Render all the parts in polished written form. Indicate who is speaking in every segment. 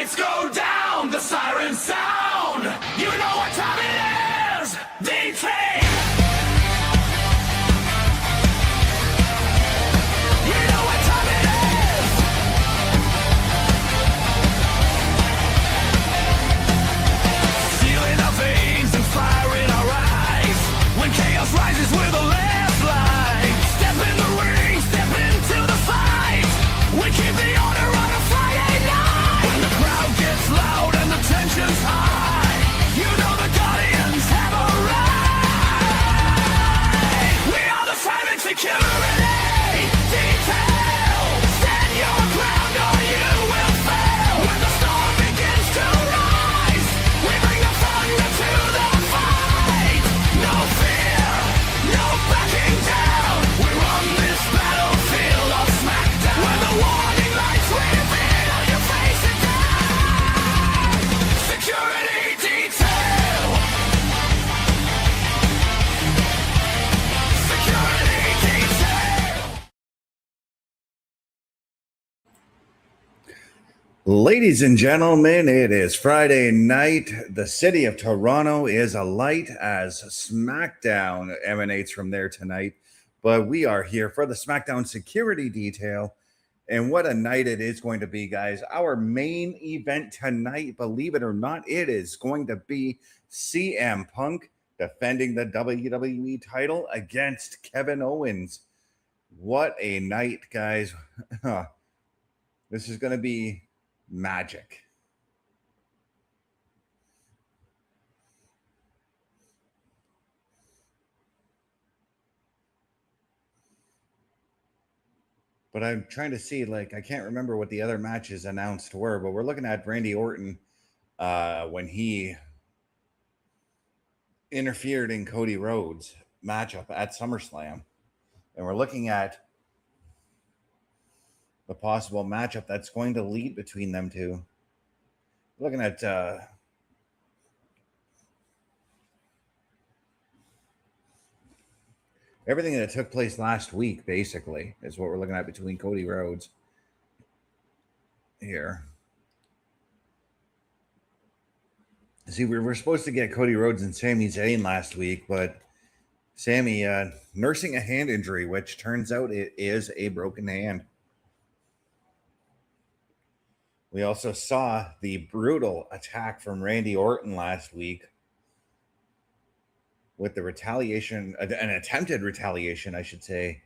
Speaker 1: lights go down, the sirens sound. You know what time it is. Detail. You know what time it is. Steel in our veins and fire in our eyes. When chaos rises, we're the last line. Step in the ring, step into the fight. We keep the order on a Friday night. When the crowd gets loud and the tension's high, you know the Guardians have arrived. We are the silent security detail. Stand your ground or you will fail. When the storm begins to rise, we bring the thunder to the fight. No fear, no backing down. We run this battlefield of SmackDown. When the warning lights reveal, you face it down. Security detail. Security detail.
Speaker 2: Ladies and gentlemen, it is Friday night. The city of Toronto is alight as SmackDown emanates from there tonight. But we are here for the SmackDown Security Detail. And what a night it is going to be, guys. Our main event tonight, believe it or not, it is going to be CM Punk defending the WWE title against Kevin Owens. What a night, guys. This is going to be magic. But I'm trying to see, I can't remember what the other matches announced were, but we're looking at Randy Orton when he interfered in Cody Rhodes' matchup at SummerSlam. And we're looking at the possible matchup that's going to lead between them two. Looking at everything that took place last week, basically, is what we're looking at between Cody Rhodes here. See, we were supposed to get Cody Rhodes and Sami Zayn last week, but Sami nursing a hand injury, which turns out it is a broken hand. We also saw the brutal attack from Randy Orton last week with the retaliation, an attempted retaliation, I should say,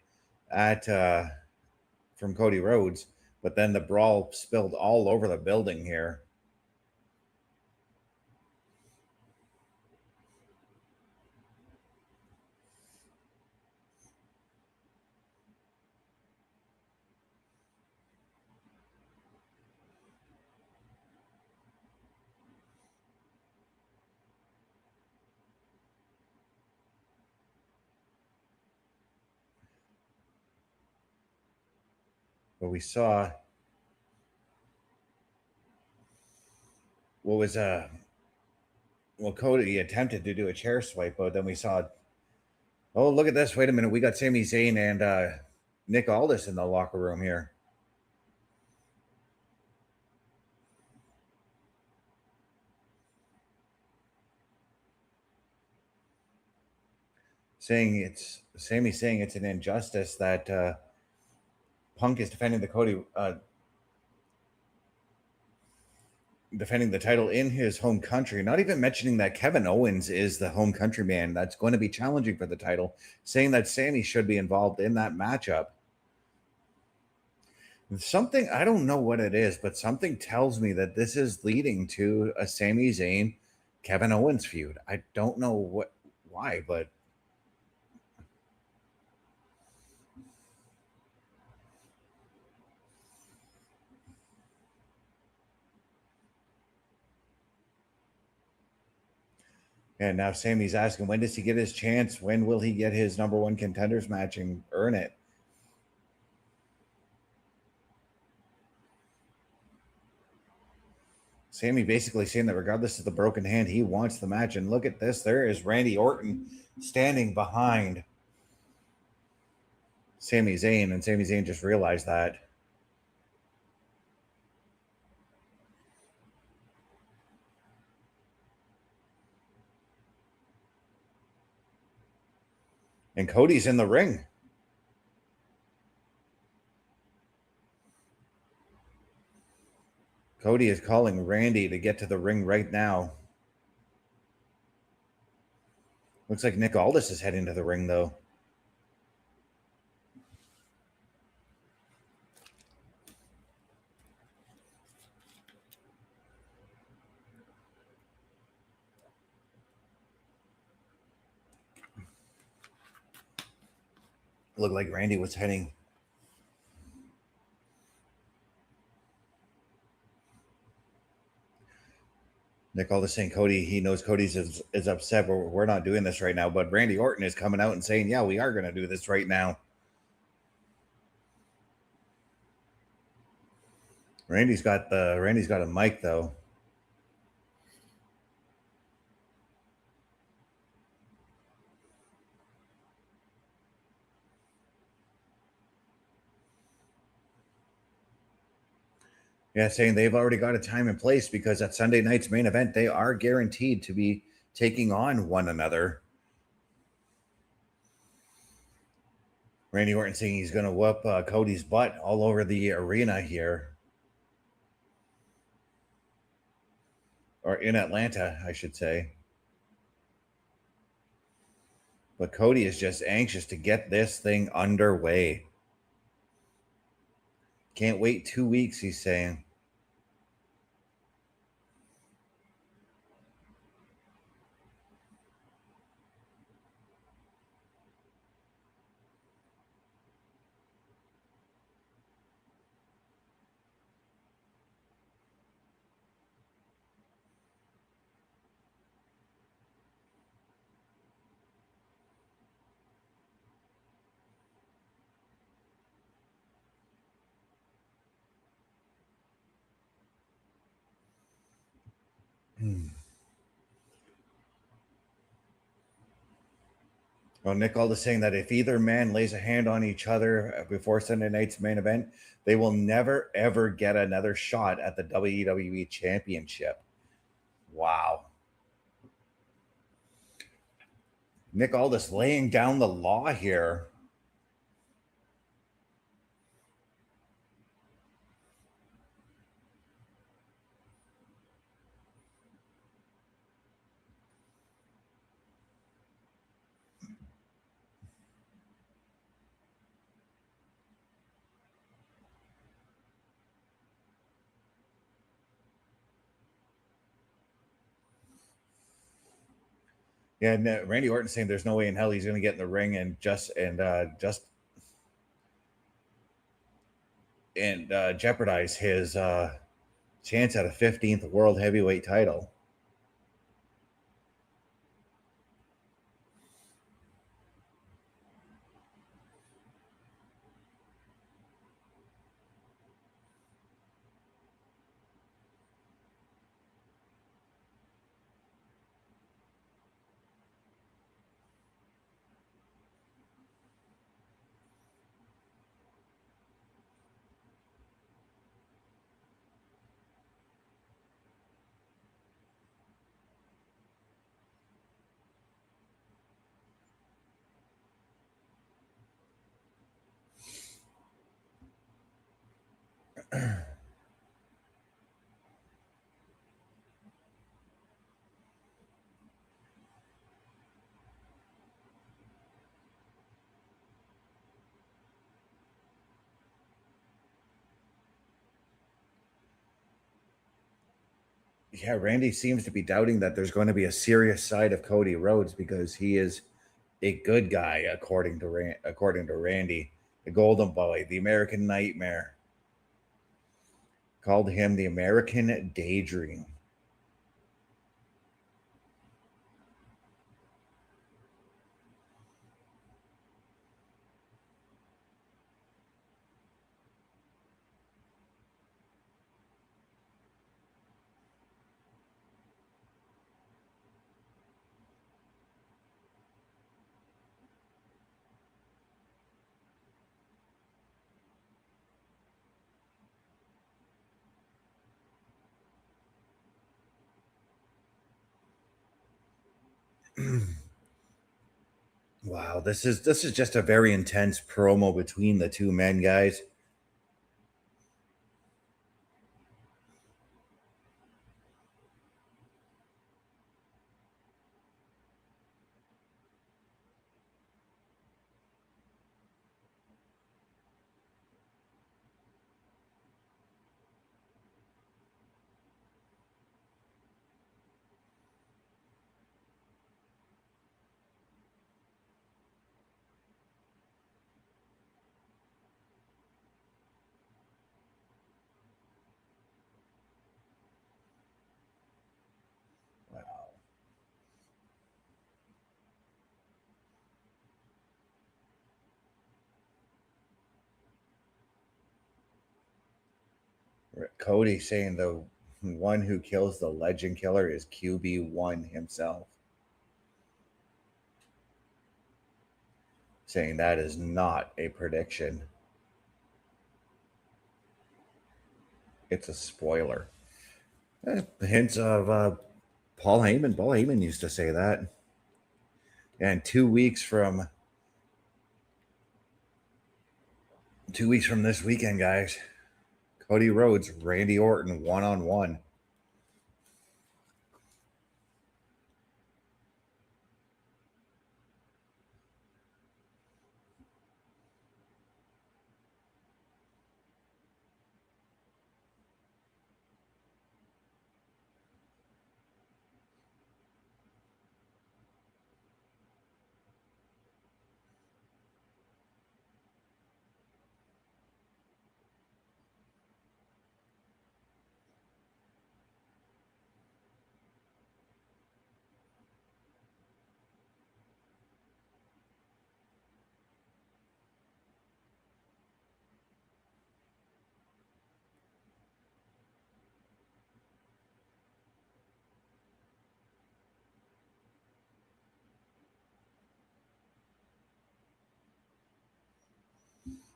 Speaker 2: from Cody Rhodes. But then the brawl spilled all over the building here. But we saw what was Cody attempted to do a chair swipe, but then we saw, oh, look at this. Wait a minute. We got Sami Zayn and Nick Aldis in the locker room here. Sami saying it's an injustice that Punk is defending defending the title in his home country, not even mentioning that Kevin Owens is the home country man that's going to be challenging for the title, saying that Sami should be involved in that matchup. Something, I don't know what it is, but something tells me that this is leading to a Sami Zayn Kevin Owens feud. I don't know why, but and now Sami's asking, when does he get his chance? When will he get his number one contenders match and earn it? Sami basically saying that regardless of the broken hand, he wants the match. And look at this. There is Randy Orton standing behind Sami Zayn. And Sami Zayn just realized that. And Cody's in the ring. Cody is calling Randy to get to the ring right now. Looks like Nick Aldis is heading to the ring, though. Looked like Randy was heading. Nick Aldis saying Cody, he knows Cody's is upset, but we're not doing this right now. But Randy Orton is coming out and saying, yeah, we are going to do this right now. Randy's got a mic, though. Yeah, saying they've already got a time and place because at Sunday night's main event, they are guaranteed to be taking on one another. Randy Orton saying he's going to whoop Cody's butt all over the arena here. Or in Atlanta, I should say. But Cody is just anxious to get this thing underway. Can't wait 2 weeks, he's saying. Well, Nick Aldis saying that if either man lays a hand on each other before Sunday night's main event, they will never, ever get another shot at the WWE Championship. Wow. Nick Aldis laying down the law here. Yeah, and Randy Orton saying there's no way in hell he's going to get in the ring and jeopardize his chance at a 15th World Heavyweight title. Yeah, Randy seems to be doubting that there's going to be a serious side of Cody Rhodes because he is a good guy, according to Randy, the Golden Boy, the American Nightmare. Called him the American Daydream. Wow, this is just a very intense promo between the two men, guys. Wow. Cody saying the one who kills the legend killer is QB1 himself. Saying that is not a prediction. It's a spoiler. Hints of Paul Heyman. Paul Heyman used to say that. And 2 weeks from this weekend, guys, Cody Rhodes, Randy Orton, one-on-one.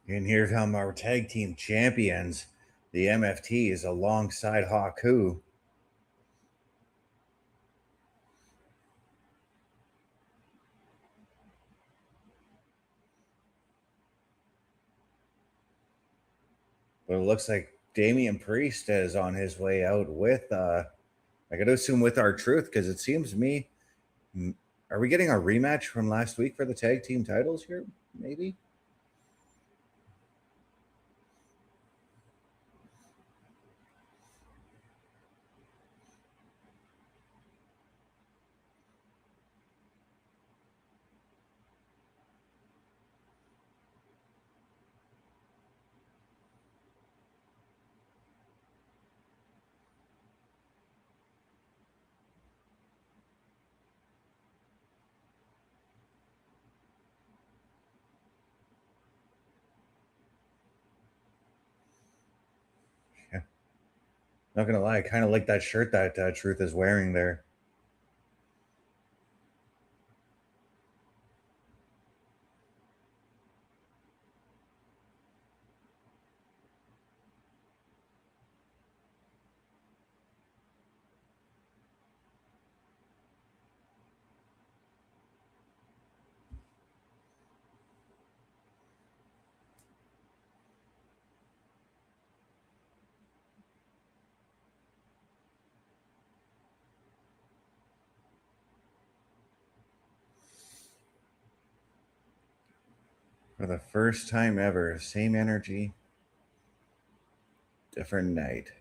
Speaker 2: And here come our tag team champions, the MFTs, alongside Haku. But it looks like Damian Priest is on his way out with, I got to assume with R-Truth, because it seems to me, are we getting a rematch from last week for the tag team titles here? Maybe? Yeah. Not going to lie, I kind of like that shirt that Truth is wearing there. For the first time ever, same energy, different night.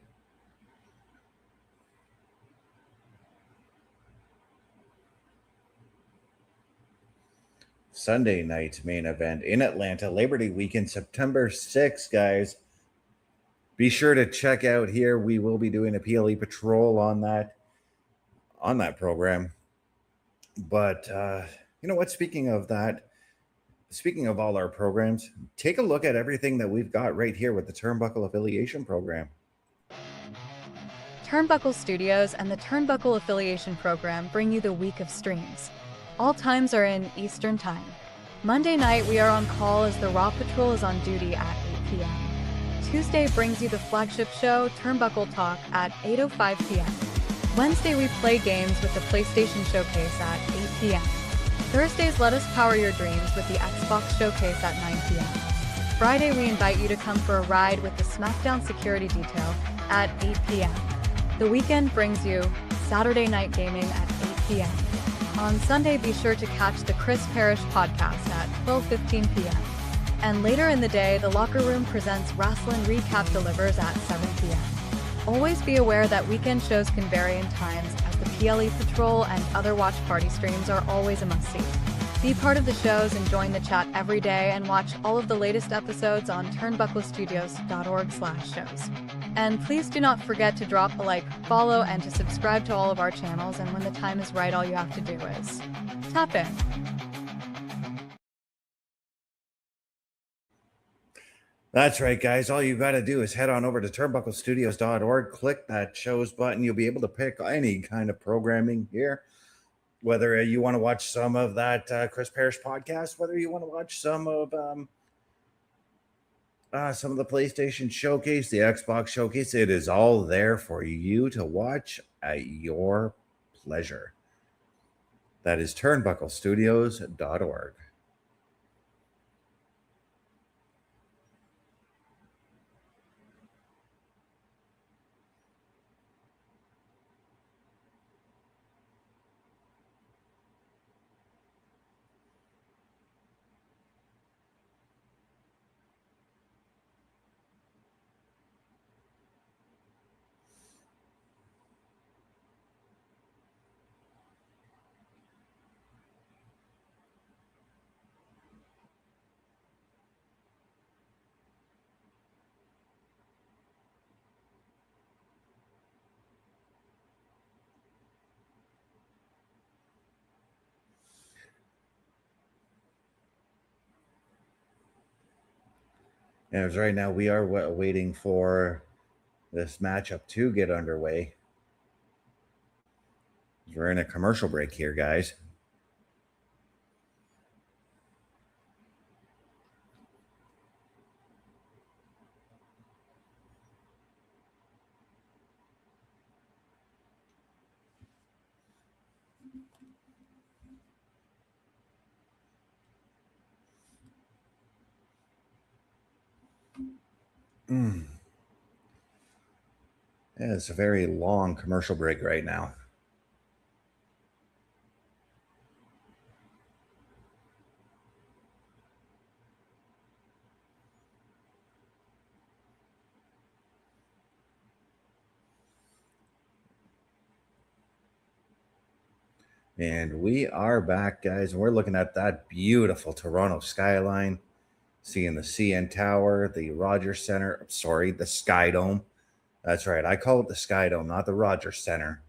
Speaker 2: Sunday night's main event in Atlanta, Labor Day weekend, September 6th, guys. Be sure to check out here. We will be doing a PLE patrol on that program. But you know what? Speaking of that, speaking of all our programs, take a look at everything that we've got right here with the Turnbuckle Affiliation Program.
Speaker 3: Turnbuckle Studios and the Turnbuckle Affiliation Program bring you the week of streams. All times are in Eastern Time. Monday night, we are on call as the Raw Patrol is on duty at 8 p.m. Tuesday brings you the flagship show, Turnbuckle Talk, at 8:05 p.m. Wednesday, we play games with the PlayStation Showcase at 8 p.m. Thursdays, let us power your dreams with the Xbox Showcase at 9 p.m. Friday, we invite you to come for a ride with the SmackDown SecuiryDetail at 8 p.m. The weekend brings you Saturday Night Gaming at 8 p.m. On Sunday, be sure to catch the Chris Parrish podcast at 12:15 p.m. And later in the day, the Locker Room presents Wrestling Recap delivers at 7 p.m. Always be aware that weekend shows can vary in times, as the PLE Patrol and other watch party streams are always a must-see. Be part of the shows and join the chat every day, and watch all of the latest episodes on turnbucklestudios.org/shows. And please do not forget to drop a like, follow, and to subscribe to all of our channels, and when the time is right, all you have to do is tap in.
Speaker 2: That's right, guys. All you got to do is head on over to turnbucklestudios.org, click that shows button. You'll be able to pick any kind of programming here, whether you want to watch some of that Chris Parrish podcast, whether you want to watch some of the PlayStation Showcase, the Xbox Showcase. It is all there for you to watch at your pleasure. That is turnbucklestudios.org. And as right now, we are waiting for this matchup to get underway. We're in a commercial break here, guys. Yeah, it's a very long commercial break right now. And we are back, guys. And we're looking at that beautiful Toronto skyline, seeing the CN Tower, the Rogers Center. Sorry, the Sky Dome. That's right. I call it the Sky Dome, not the Rogers Center.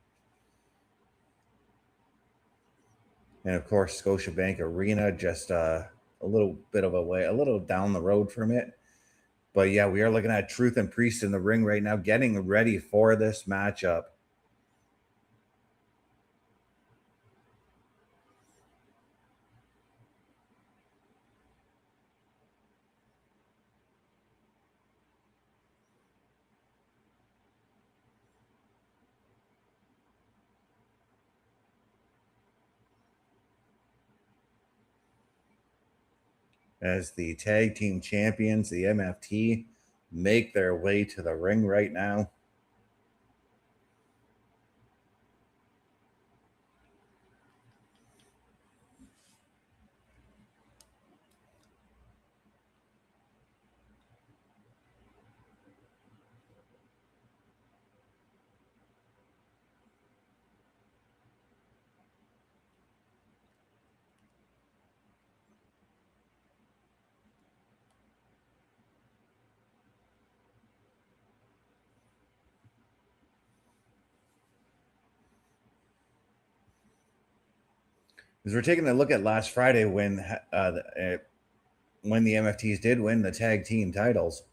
Speaker 2: And of course, Scotiabank Arena, just a little bit of a way, a little down the road from it. But yeah, we are looking at Truth and Priest in the ring right now, getting ready for this matchup. As the tag team champions, the MFT, make their way to the ring right now. As we're taking a look at last Friday when the MFTs did win the tag team titles.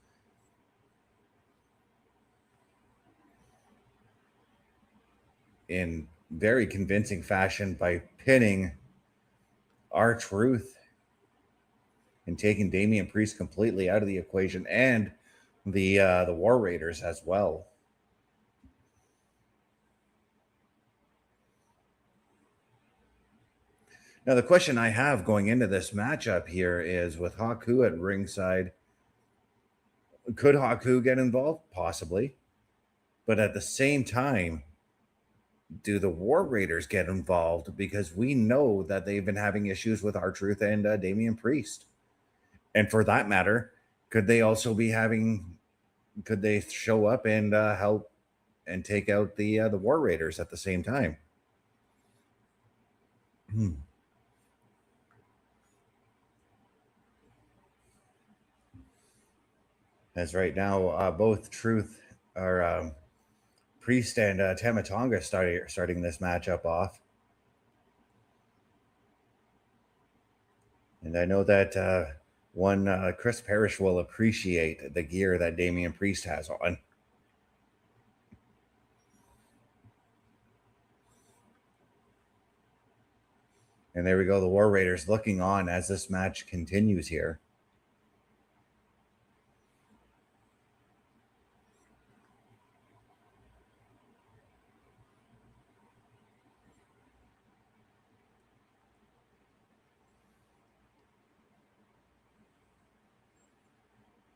Speaker 2: In very convincing fashion by pinning R-Truth and taking Damian Priest completely out of the equation, and the War Raiders as well. Now, the question I have going into this matchup here is with Haku at ringside, could Haku get involved? Possibly. But at the same time, do the War Raiders get involved? Because we know that they've been having issues with R-Truth and Damian Priest. And for that matter, could they also be could they show up and help and take out the War Raiders at the same time? As right now, both Truth are Priest and Tamatonga starting this matchup off. And I know that Chris Parrish will appreciate the gear that Damian Priest has on. And there we go, the War Raiders looking on as this match continues here.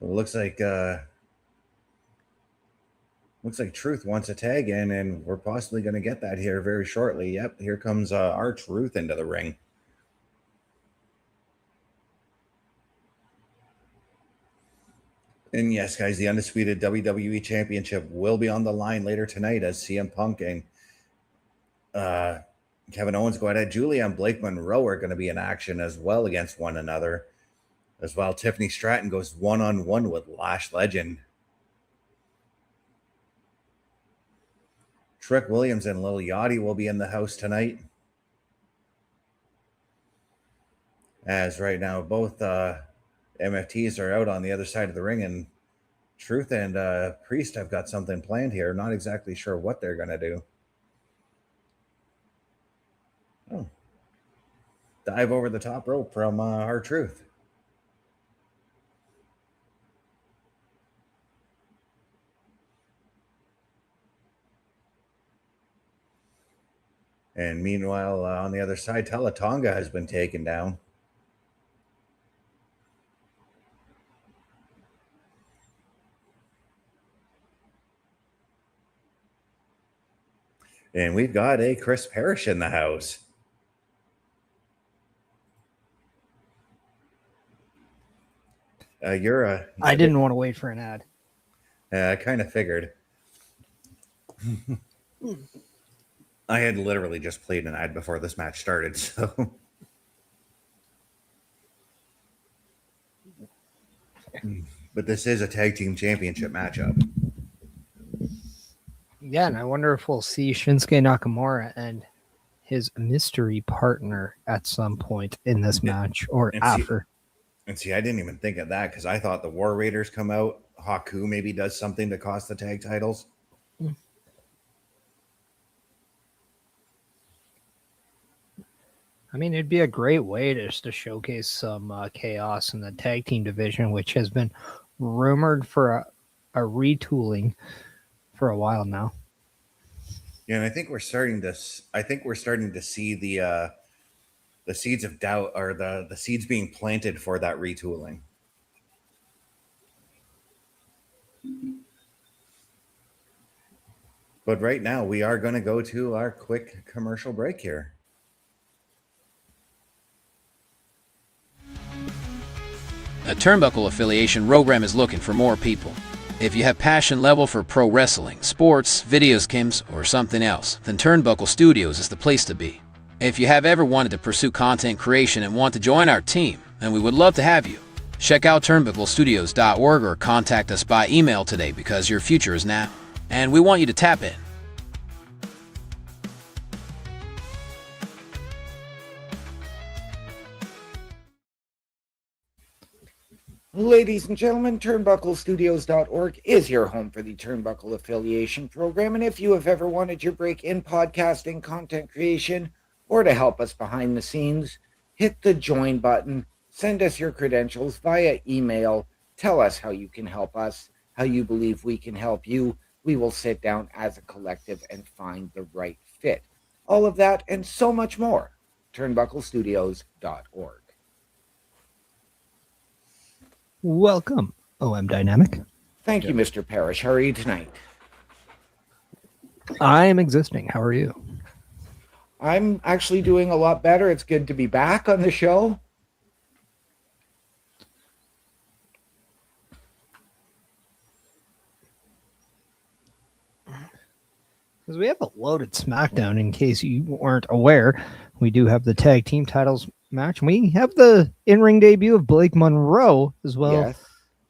Speaker 2: It looks like Truth wants a tag in, and we're possibly going to get that here very shortly. Yep, here comes R-Truth into the ring. And yes, guys, the undisputed WWE Championship will be on the line later tonight as CM Punk and Kevin Owens go ahead. Julia and Blake Monroe are going to be in action as well against one another. As well, Tiffany Stratton goes one-on-one with Lash Legend. Trick Williams and Lil Yachty will be in the house tonight. As right now, both MFTs are out on the other side of the ring, and Truth and Priest have got something planned here. Not exactly sure what they're going to do. Oh. Dive over the top rope from R-Truth. And meanwhile, on the other side, Tonga has been taken down. And we've got a Chris Parrish in the house. I
Speaker 4: didn't want to wait for an ad.
Speaker 2: I kind of figured. I had literally just played an ad before this match started, so. But this is a tag team championship matchup.
Speaker 4: Yeah, and I wonder if we'll see Shinsuke Nakamura and his mystery partner at some point in this match or after.
Speaker 2: See, I didn't even think of that because I thought the War Raiders come out. Haku maybe does something to cost the tag titles.
Speaker 4: I mean, it'd be a great way to showcase some chaos in the tag team division, which has been rumored for a retooling for a while now.
Speaker 2: Yeah, and I think we're starting to see the seeds of doubt, or the seeds being planted for that retooling. But right now, we are going to go to our quick commercial break here.
Speaker 5: A Turnbuckle affiliation program is looking for more people. If you have passion level for pro wrestling, sports, video games, or something else, then Turnbuckle Studios is the place to be. If you have ever wanted to pursue content creation and want to join our team, then we would love to have you. Check out turnbucklestudios.org or contact us by email today because your future is now, and we want you to tap in.
Speaker 6: Ladies and gentlemen, turnbucklestudios.org is your home for the Turnbuckle Affiliation Program, and if you have ever wanted your break in podcasting, content creation, or to help us behind the scenes, hit the join button, send us your credentials via email, tell us how you can help us, how you believe we can help you. We will sit down as a collective and find the right fit. All of that and so much more turnbucklestudios.org.
Speaker 4: Welcome, OM Dynamic.
Speaker 6: Thank you, Mr. Parrish. How are you tonight?
Speaker 4: I am existing. How are you?
Speaker 6: I'm actually doing a lot better. It's good to be back on the show.
Speaker 4: Because we have a loaded SmackDown, in case you weren't aware. We do have the tag team titles match. We have the in-ring debut of Blake Monroe as well.
Speaker 6: Yes.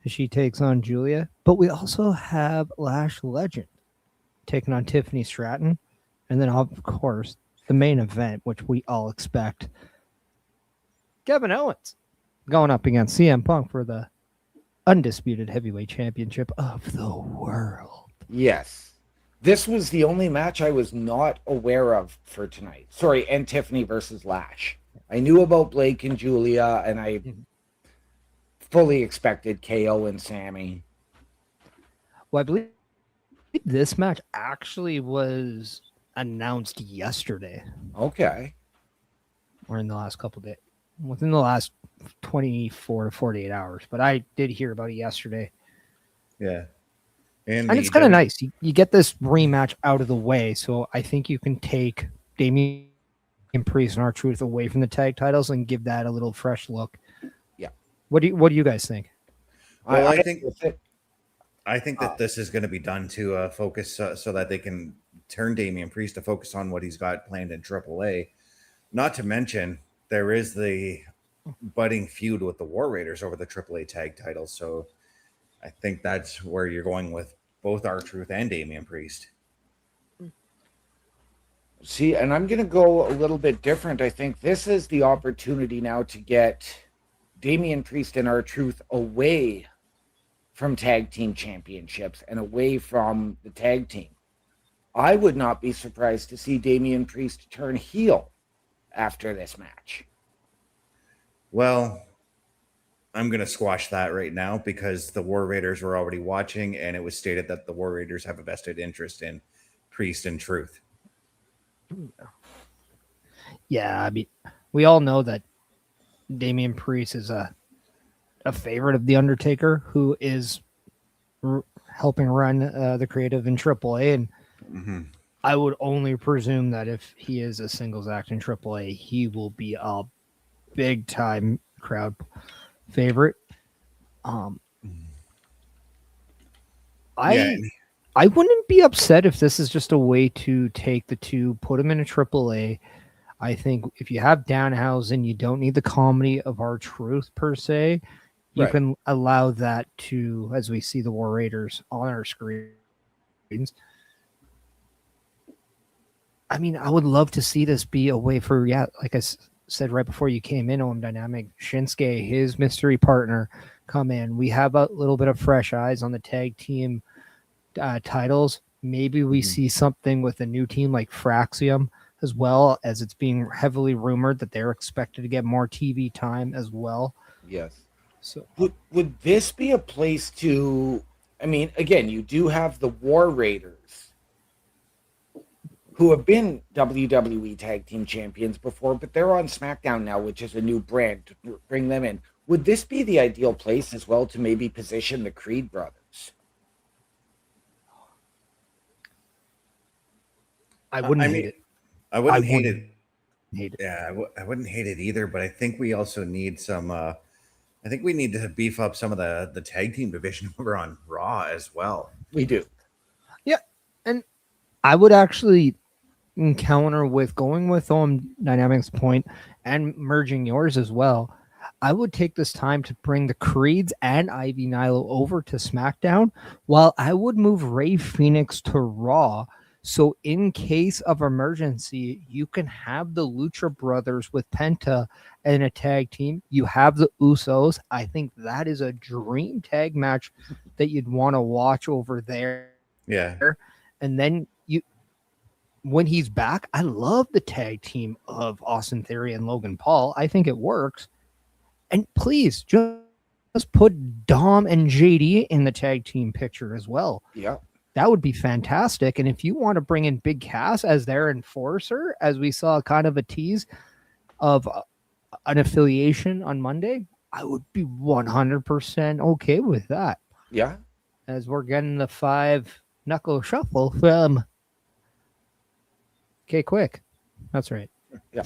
Speaker 4: As she takes on Julia. But we also have Lash Legend taking on Tiffany Stratton. And then, of course, the main event, which we all expect. Kevin Owens going up against CM Punk for the undisputed heavyweight championship of the world.
Speaker 6: Yes. This was the only match I was not aware of for tonight. Sorry, and Tiffany versus Lash. I knew about Blake and Julia, and I fully expected KO and Sammy.
Speaker 4: Well, I believe this match actually was announced yesterday.
Speaker 6: Okay.
Speaker 4: Or in the last couple of days. Within the last 24 to 48 hours. But I did hear about it yesterday.
Speaker 2: Yeah.
Speaker 4: And it's kind of nice. You get this rematch out of the way. So I think you can take Damian Priest and R-Truth away from the tag titles and give that a little fresh look.
Speaker 6: Yeah.
Speaker 4: What do you guys think?
Speaker 2: Well, I think that this is going to be done to focus so that they can turn Damian Priest to focus on what he's got planned in AAA. Not to mention, there is the budding feud with the War Raiders over the AAA tag titles. So I think that's where you're going with both R-Truth and Damian Priest.
Speaker 6: See, and I'm going to go a little bit different. I think this is the opportunity now to get Damian Priest and R-Truth away from tag team championships and away from the tag team. I would not be surprised to see Damian Priest turn heel after this match.
Speaker 2: Well, I'm going to squash that right now because the War Raiders were already watching, and it was stated that the War Raiders have a vested interest in Priest and Truth.
Speaker 4: Yeah, I mean, we all know that Damian Priest is a favorite of The Undertaker, who is helping run the creative in AAA. And I would only presume that if he is a singles act in AAA, he will be a big time crowd favorite. I wouldn't be upset if this is just a way to take the two, put them in a AAA. I think if you have Danhausen, you don't need the comedy of R-Truth per se. You can allow that to, as we see the War Raiders on our screens. I mean, I would love to see this be a way for, like I said right before you came in, OM Dynamic, Shinsuke, his mystery partner, come in. We have a little bit of fresh eyes on the tag team titles. Maybe we see something with a new team like Fraxium, as well, as it's being heavily rumored that they're expected to get more TV time as well.
Speaker 6: Yes.
Speaker 4: So
Speaker 6: would this be a place to, I mean, again, you do have the War Raiders who have been WWE Tag Team Champions before, but they're on SmackDown now, which is a new brand, to bring them in. Would this be the ideal place as well to maybe position the Creed brothers?
Speaker 4: I wouldn't hate it.
Speaker 2: I wouldn't hate it.
Speaker 4: Yeah,
Speaker 2: I wouldn't hate it either, but I think we also need some I think we need to beef up some of the tag team division over on Raw as well.
Speaker 6: We do.
Speaker 4: Yeah. And I would actually encounter with going with Dynamics point and merging yours as well. I would take this time to bring the Creeds and Ivy Nilo over to SmackDown, while I would move Rey Fenix to Raw. So in case of emergency, you can have the Lucha Brothers with Penta in a tag team. You have the Usos. I think that is a dream tag match that you'd want to watch over there.
Speaker 2: Yeah.
Speaker 4: And then when he's back, I love the tag team of Austin Theory and Logan Paul. I think it works. And please just put Dom and JD in the tag team picture as well.
Speaker 6: Yeah.
Speaker 4: That would be fantastic. And if you want to bring in Big Cass as their enforcer, as we saw kind of a tease, of an affiliation on Monday, I would be 100% okay with that.
Speaker 6: Yeah.
Speaker 4: As we're getting the 5 knuckle shuffle from K Quick. That's right.
Speaker 6: Yeah.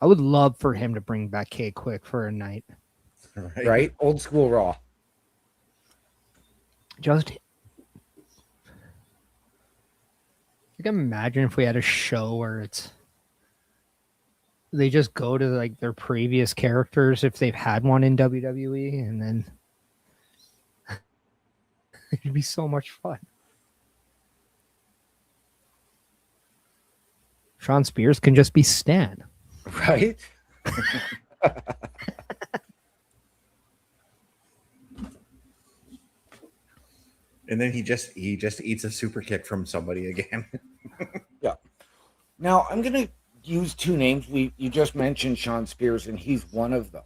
Speaker 4: I would love for him to bring back K Quick for a night.
Speaker 6: Right? Old school Raw.
Speaker 4: Just, you can imagine if we had a show where they just go to like their previous characters if they've had one in WWE, and then it'd be so much fun. Sean Spears can just be Stan.
Speaker 6: Right?
Speaker 2: And then he just eats a super kick from somebody again.
Speaker 6: Yeah. Now I'm gonna use 2 names. You just mentioned Sean Spears, and he's one of them.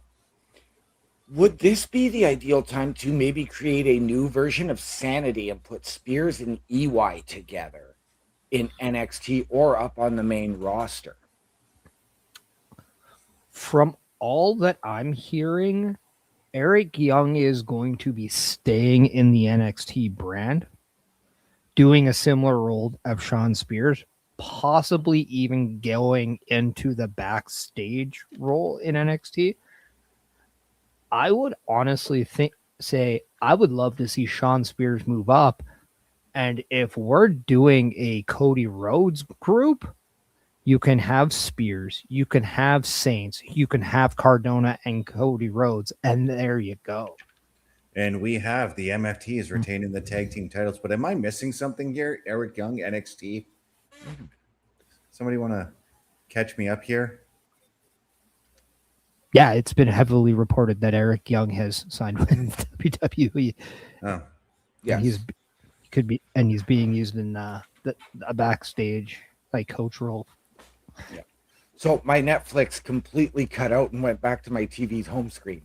Speaker 6: Would this be the ideal time to maybe create a new version of Sanity and put Spears and EY together in NXT or up on the main roster?
Speaker 4: From all that I'm hearing, Eric Young is going to be staying in the NXT brand, doing a similar role of Sean Spears, possibly even going into the backstage role in NXT. I would honestly say I would love to see Sean Spears move up. And if we're doing a Cody Rhodes group, you can have Spears, you can have Saints, you can have Cardona and Cody Rhodes, and there you go.
Speaker 2: And we have the MFTs retaining the tag team titles. But am I missing something here? Eric Young, NXT. Somebody want to catch me up here?
Speaker 4: Yeah, it's been heavily reported that Eric Young has signed with WWE.
Speaker 2: Oh,
Speaker 6: Yeah.
Speaker 4: He's being used in a backstage like coach role.
Speaker 6: Yeah. So my Netflix completely cut out and went back to my TV's home screen.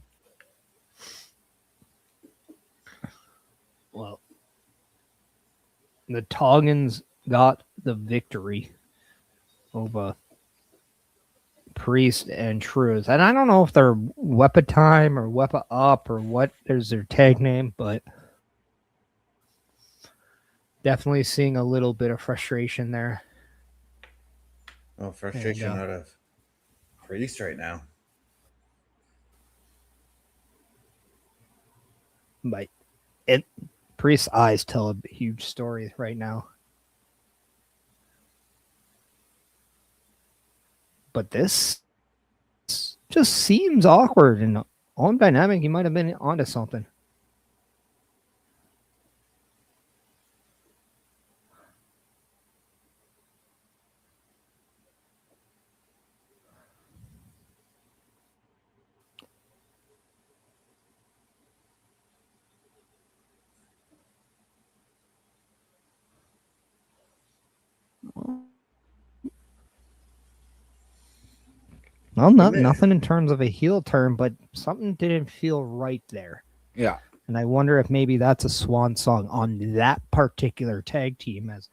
Speaker 4: Well, the Toggins got the victory over Priest and Truth. And I don't know if they're Wepa Time or Wepa Up or what is their tag name, but definitely seeing a little bit of frustration there.
Speaker 2: oh, frustration out of Priest right now.
Speaker 4: But Priest's eyes tell a huge story right now. But this just seems awkward, and on Dynamic, he might have been onto something. Well, nothing in terms of a heel turn, but something didn't feel right there.
Speaker 6: Yeah.
Speaker 4: And I wonder if maybe that's a swan song on that particular tag team, as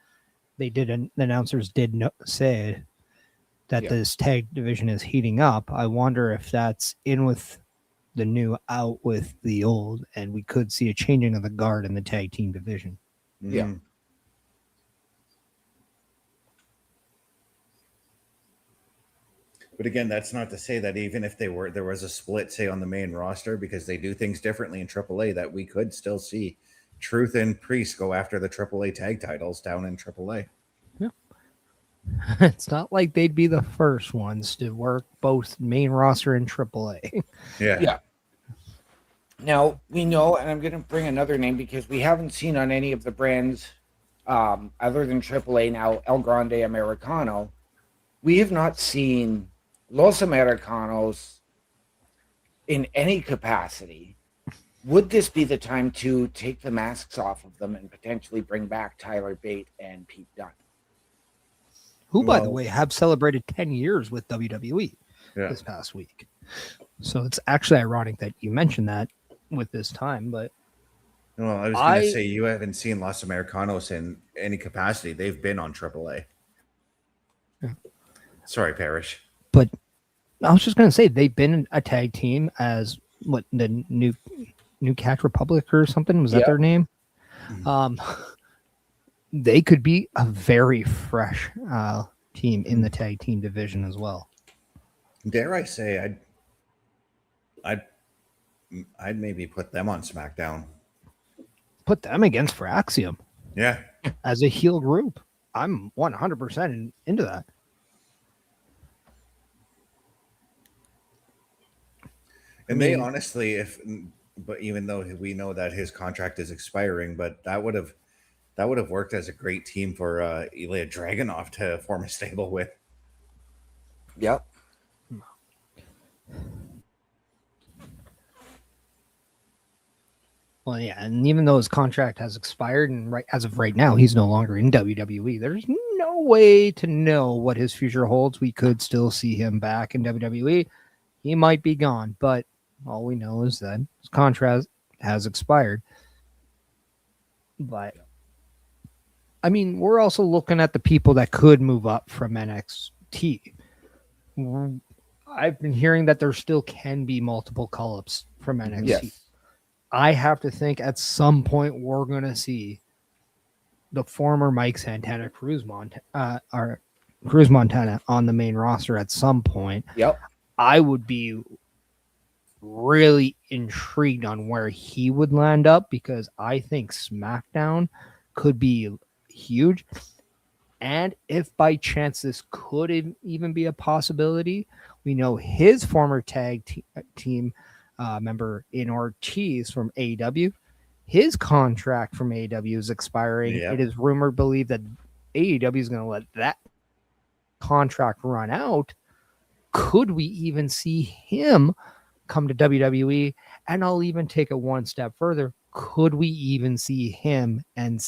Speaker 4: they did. The announcers did say that this tag division is heating up. I wonder if that's in with the new, out with the old, and we could see a changing of the guard in the tag team division.
Speaker 6: Yeah.
Speaker 2: Mm. But again, that's not to say that even if there was a split, say, on the main roster, because they do things differently in AAA, that we could still see Truth and Priest go after the AAA tag titles down in AAA.
Speaker 4: Yeah. It's not like they'd be the first ones to work both main roster and AAA.
Speaker 6: Yeah. Now, we know, and I'm going to bring another name because we haven't seen on any of the brands other than AAA now, El Grande Americano, we have not seen Los Americanos in any capacity. Would this be the time to take the masks off of them and potentially bring back Tyler Bate and Pete Dunne?
Speaker 4: Who, by the way, have celebrated 10 years with WWE this past week. So it's actually ironic that you mentioned that with this time, but
Speaker 2: well, I was going to say, you haven't seen Los Americanos in any capacity. They've been on AAA.
Speaker 4: Yeah.
Speaker 2: Sorry, Parrish.
Speaker 4: But I was just going to say they've been a tag team as what the New Cat Republic or something. Was that their name? They could be a very fresh team in the tag team division as well.
Speaker 2: Dare I say, I'd maybe put them on SmackDown.
Speaker 4: Put them against Fraxium.
Speaker 2: Yeah,
Speaker 4: as a heel group. I'm 100% into that.
Speaker 2: And they honestly, but even though we know that his contract is expiring, but that would have worked as a great team for Ilya Dragunov to form a stable with.
Speaker 6: Yep.
Speaker 4: Well, yeah, and even though his contract has expired, and as of right now, he's no longer in WWE. There's no way to know what his future holds. We could still see him back in WWE. He might be gone, but all we know is that his contract has expired. But I mean, we're also looking at the people that could move up from NXT. I've been hearing that there still can be multiple call-ups from NXT.
Speaker 6: Yes.
Speaker 4: I have to think at some point we're going to see the former Mike Santana Cruz Montana on the main roster at some point.
Speaker 6: Yep.
Speaker 4: I would be really intrigued on where he would land up because I think SmackDown could be huge. And if by chance this could even be a possibility, we know his former tag team member in Ortiz from AEW, his contract from AEW is expiring.
Speaker 2: Yep.
Speaker 4: It is rumored, believed that AEW is going to let that contract run out. Could we even see him come to WWE? And I'll even take it one step further. Could we even see him and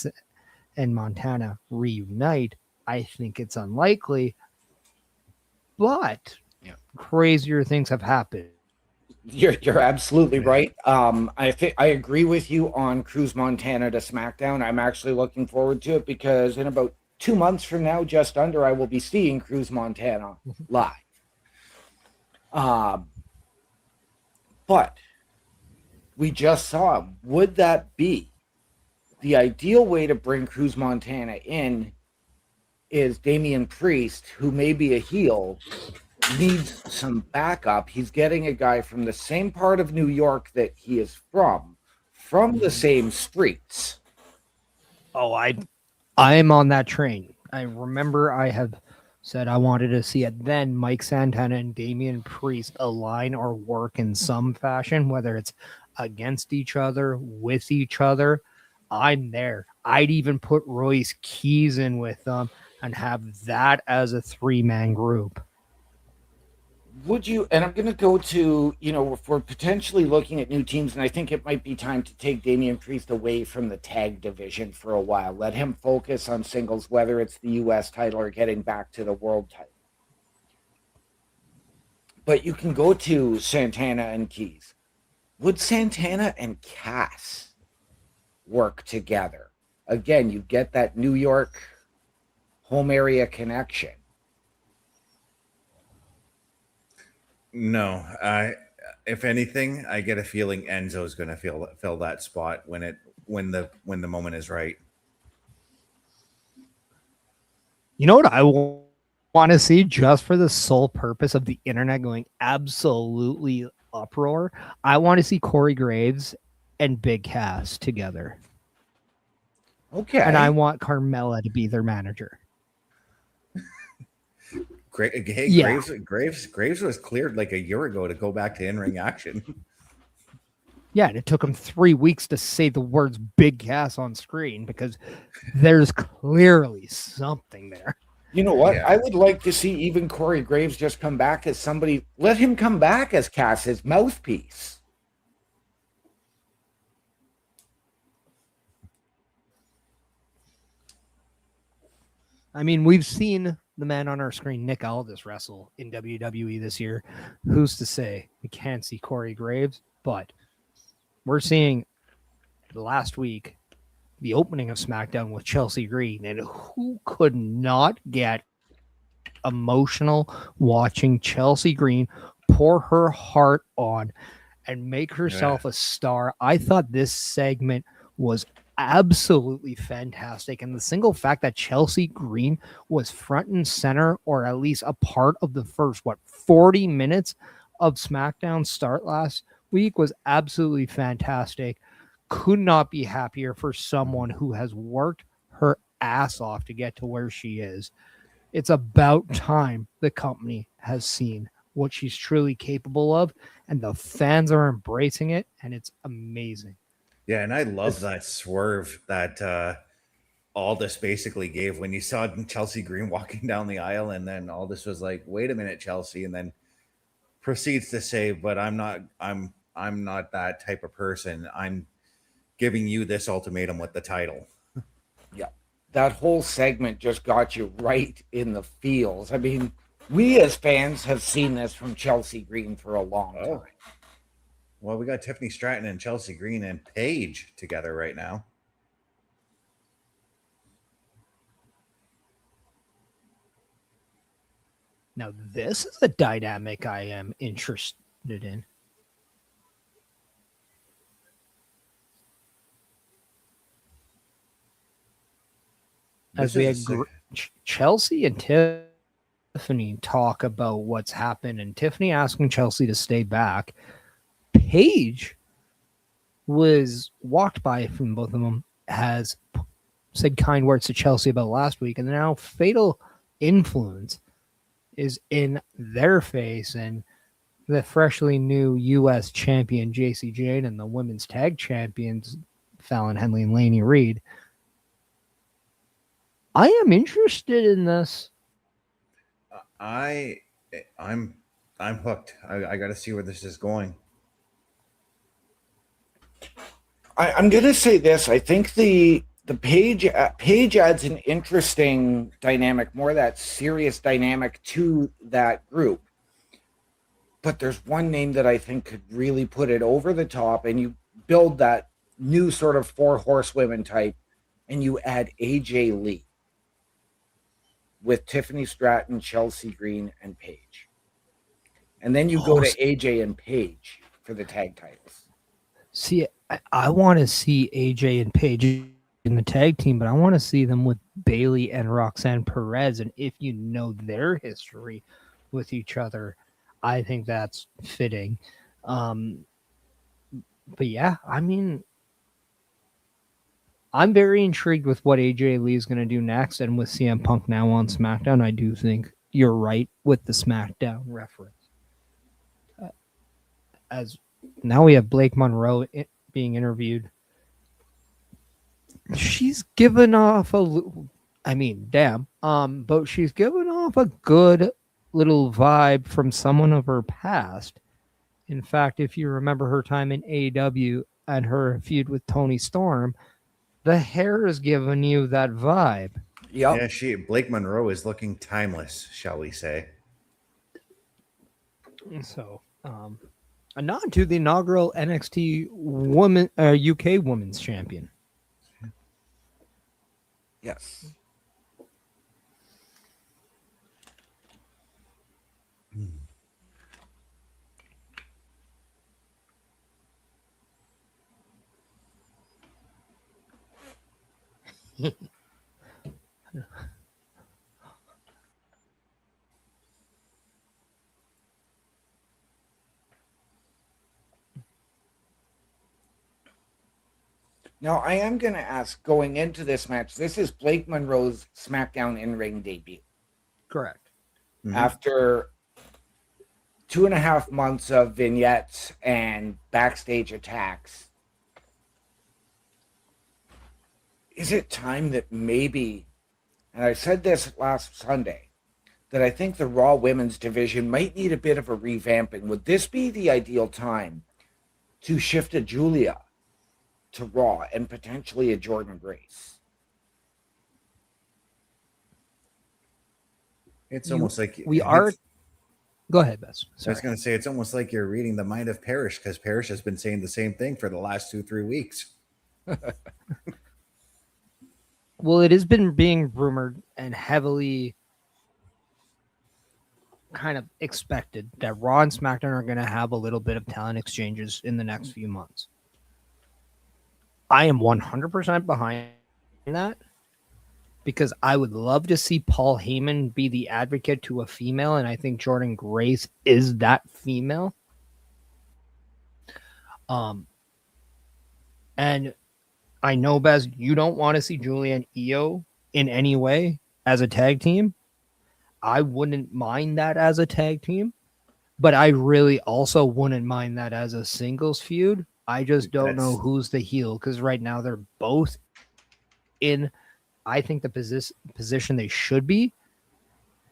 Speaker 4: Montana reunite? I think it's unlikely, but crazier things have happened.
Speaker 6: You're absolutely right. I agree with you on Cruz Montana to SmackDown. I'm actually looking forward to it because in about 2 months from now, just under, I will be seeing Cruz Montana live. But we just saw, would that be the ideal way to bring Cruz Montana in? Is Damian Priest, who may be a heel, needs some backup. He's getting a guy from the same part of New York that he is from the same streets.
Speaker 4: Oh, I'm on that train. I remember I have said I wanted to see it then. Mike Santana and Damian Priest align or work in some fashion, whether it's against each other, with each other. I'm there. I'd even put Royce Keys in with them and have that as a 3-man group.
Speaker 6: Would you, and I'm going to go to, if we're potentially looking at new teams, and I think it might be time to take Damian Priest away from the tag division for a while. Let him focus on singles, whether it's the U.S. title or getting back to the world title. But you can go to Santana and Keys. Would Santana and Cass work together? Again, you get that New York home area connection.
Speaker 2: No, if anything, I get a feeling Enzo's going to fill that spot when the moment is right.
Speaker 4: You know what I want to see, just for the sole purpose of the internet going absolutely uproar? I want to see Corey Graves and Big Cass together.
Speaker 6: Okay.
Speaker 4: And I want Carmella to be their manager.
Speaker 2: Graves was cleared like a year ago to go back to in-ring action.
Speaker 4: Yeah, and it took him 3 weeks to say the words Big Cass on screen because there's clearly something there.
Speaker 6: You know what?
Speaker 2: Yeah.
Speaker 6: I would like to see even Corey Graves just come back as somebody. Let him come back as Cass's mouthpiece.
Speaker 4: I mean, we've seen the man on our screen, Nick Aldis, wrestle in WWE this year. Who's to say we can't see Corey Graves? But we're seeing last week the opening of SmackDown with Chelsea Green, and who could not get emotional watching Chelsea Green pour her heart on and make herself a star. I thought this segment was absolutely fantastic. And the single fact that Chelsea Green was front and center, or at least a part of the first, 40 minutes of SmackDown start last week, was absolutely fantastic. Could not be happier for someone who has worked her ass off to get to where she is. It's about time the company has seen what she's truly capable of, and the fans are embracing it, and it's amazing.
Speaker 2: Yeah, and I love that swerve that Aldis basically gave when you saw Chelsea Green walking down the aisle, and then Aldis was like, "Wait a minute, Chelsea," and then proceeds to say, "But I'm not that type of person. I'm giving you this ultimatum with the title."
Speaker 6: Yeah, that whole segment just got you right in the feels. I mean, we as fans have seen this from Chelsea Green for a long time.
Speaker 2: Well, we got Tiffany Stratton and Chelsea Green and Paige together right now.
Speaker 4: Now, this is a dynamic I am interested in. As we had Chelsea and Tiffany talk about what's happened, and Tiffany asking Chelsea to stay back. Paige was walked by from both of them, has said kind words to Chelsea about last week, and now fatal influence is in their face, and the freshly new U.S. champion JC Jane and the women's tag champions Fallon Henley and Lainey Reed. I am interested in this.
Speaker 2: I'm hooked. I got to see where this is going.
Speaker 6: I'm going to say this. I think the Paige adds an interesting dynamic, more that serious dynamic to that group. But there's one name that I think could really put it over the top, and you build that new sort of 4 horsewomen type, and you add AJ Lee with Tiffany Stratton, Chelsea Green, and Paige. And then you go to AJ and Paige for the tag titles.
Speaker 4: See, I want to see AJ and Paige in the tag team, but I want to see them with Bayley and Roxanne Perez. And if you know their history with each other, I think that's fitting. But yeah, I mean, I'm very intrigued with what AJ Lee is going to do next. And with CM Punk now on SmackDown, I do think you're right with the SmackDown reference. As now we have Blake Monroe being interviewed. She's given off but she's given off a good little vibe from someone of her past. In fact, if you remember her time in AEW and her feud with Tony Storm, the hair is giving you that vibe.
Speaker 6: Yep.
Speaker 2: Yeah, Blake Monroe is looking timeless, shall we say.
Speaker 4: So, a nod to the inaugural NXT UK Women's Champion.
Speaker 6: Yes. Now, I am going to ask, going into this match, this is Blake Monroe's SmackDown in-ring debut.
Speaker 4: Correct.
Speaker 6: Mm-hmm. After 2.5 months of vignettes and backstage attacks, is it time that maybe, and I said this last Sunday, that I think the Raw Women's division might need a bit of a revamping? Would this be the ideal time to shift a Julia to Raw and potentially a Jordan Grace?
Speaker 2: It's almost like
Speaker 4: Go ahead, Bess.
Speaker 2: I was going to say, it's almost like you're reading the mind of Parrish, because Parrish has been saying the same thing for the last 2-3 weeks.
Speaker 4: Well, it has been being rumored and heavily kind of expected that Raw and SmackDown are going to have a little bit of talent exchanges in the next few months. I am 100% behind that because I would love to see Paul Heyman be the advocate to a female, and I think Jordan Grace is that female. And I know, Bez, you don't want to see Julia and Io in any way as a tag team. I wouldn't mind that as a tag team, but I really also wouldn't mind that as a singles feud. I just don't know who's the heel because right now they're both in, I think, the position they should be.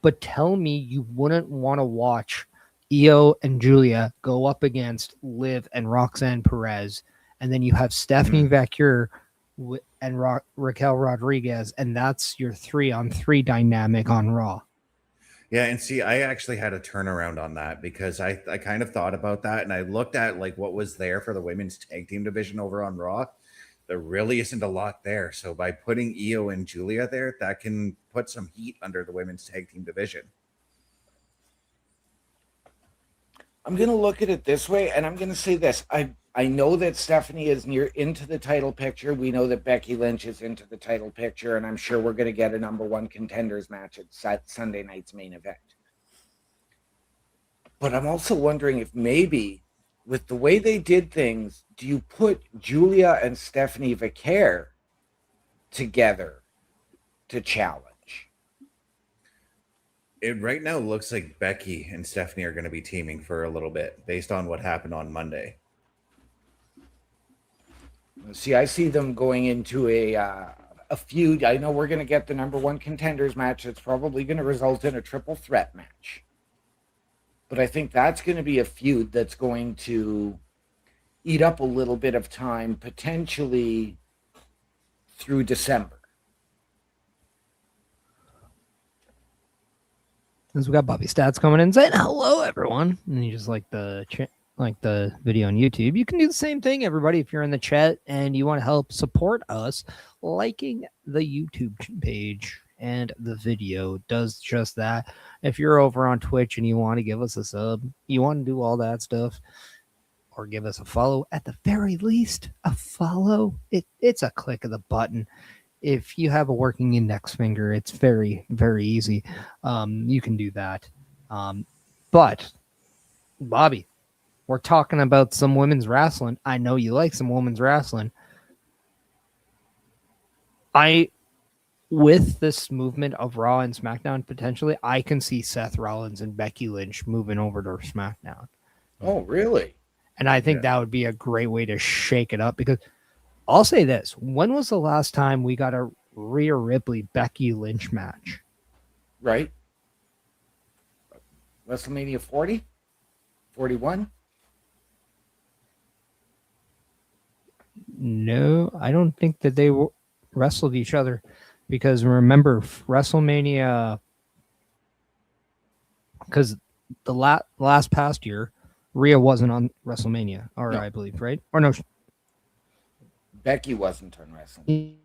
Speaker 4: But tell me you wouldn't want to watch Io and Julia go up against Liv and Roxanne Perez, and then you have Stephanie Vaquer and Raquel Rodriguez, and that's your 3-on-3 dynamic on Raw.
Speaker 2: Yeah, and see, I actually had a turnaround on that because I kind of thought about that, and I looked at like what was there for the women's tag team division over on Raw. There really isn't a lot there. So by putting Io and Julia there, that can put some heat under the women's tag team division.
Speaker 6: I'm going to look at it this way, and I'm going to say this. I know that Stephanie is into the title picture. We know that Becky Lynch is into the title picture, and I'm sure we're going to get a number one contenders match at Sunday night's main event. But I'm also wondering if maybe with the way they did things, do you put Julia and Stephanie Vaquer together to challenge?
Speaker 2: It right now looks like Becky and Stephanie are going to be teaming for a little bit based on what happened on Monday.
Speaker 6: See, I see them going into a feud. I know we're going to get the number one contenders match. It's probably going to result in a triple threat match. But I think that's going to be a feud that's going to eat up a little bit of time, potentially through December.
Speaker 4: Because we got Bobby Stats coming in saying hello, everyone, and you just like the video on YouTube. You can do the same thing, everybody. If you're in the chat and you want to help support us, liking the YouTube page and the video does just that. If you're over on Twitch and you want to give us a sub, you want to do all that stuff, or give us a follow, at the very least, a follow. It's a click of the button. If you have a working index finger, it's very, very easy. You can do that. But, Bobby, we're talking about some women's wrestling. I know you like some women's wrestling. With this movement of Raw and SmackDown, potentially, I can see Seth Rollins and Becky Lynch moving over to SmackDown.
Speaker 6: Oh, really?
Speaker 4: And I think that would be a great way to shake it up because I'll say this. When was the last time we got a Rhea Ripley Becky Lynch match?
Speaker 6: Right. WrestleMania 40? 41?
Speaker 4: No, I don't think that they wrestled each other because remember WrestleMania, because the last past year, Rhea wasn't on WrestleMania, or no. I believe, right? Or no,
Speaker 6: Becky wasn't on wrestling.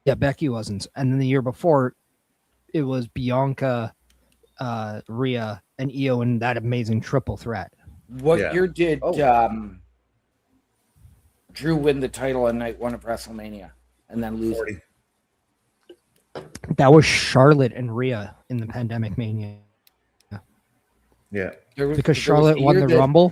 Speaker 4: Yeah, Becky wasn't. And then the year before, it was Bianca, Rhea, and Io in that amazing triple threat.
Speaker 6: What year did Drew win the title on night one of WrestleMania and then lose 40?
Speaker 4: That was Charlotte and Rhea in the Pandemic Mania.
Speaker 2: Yeah.
Speaker 4: Because Charlotte won the Rumble.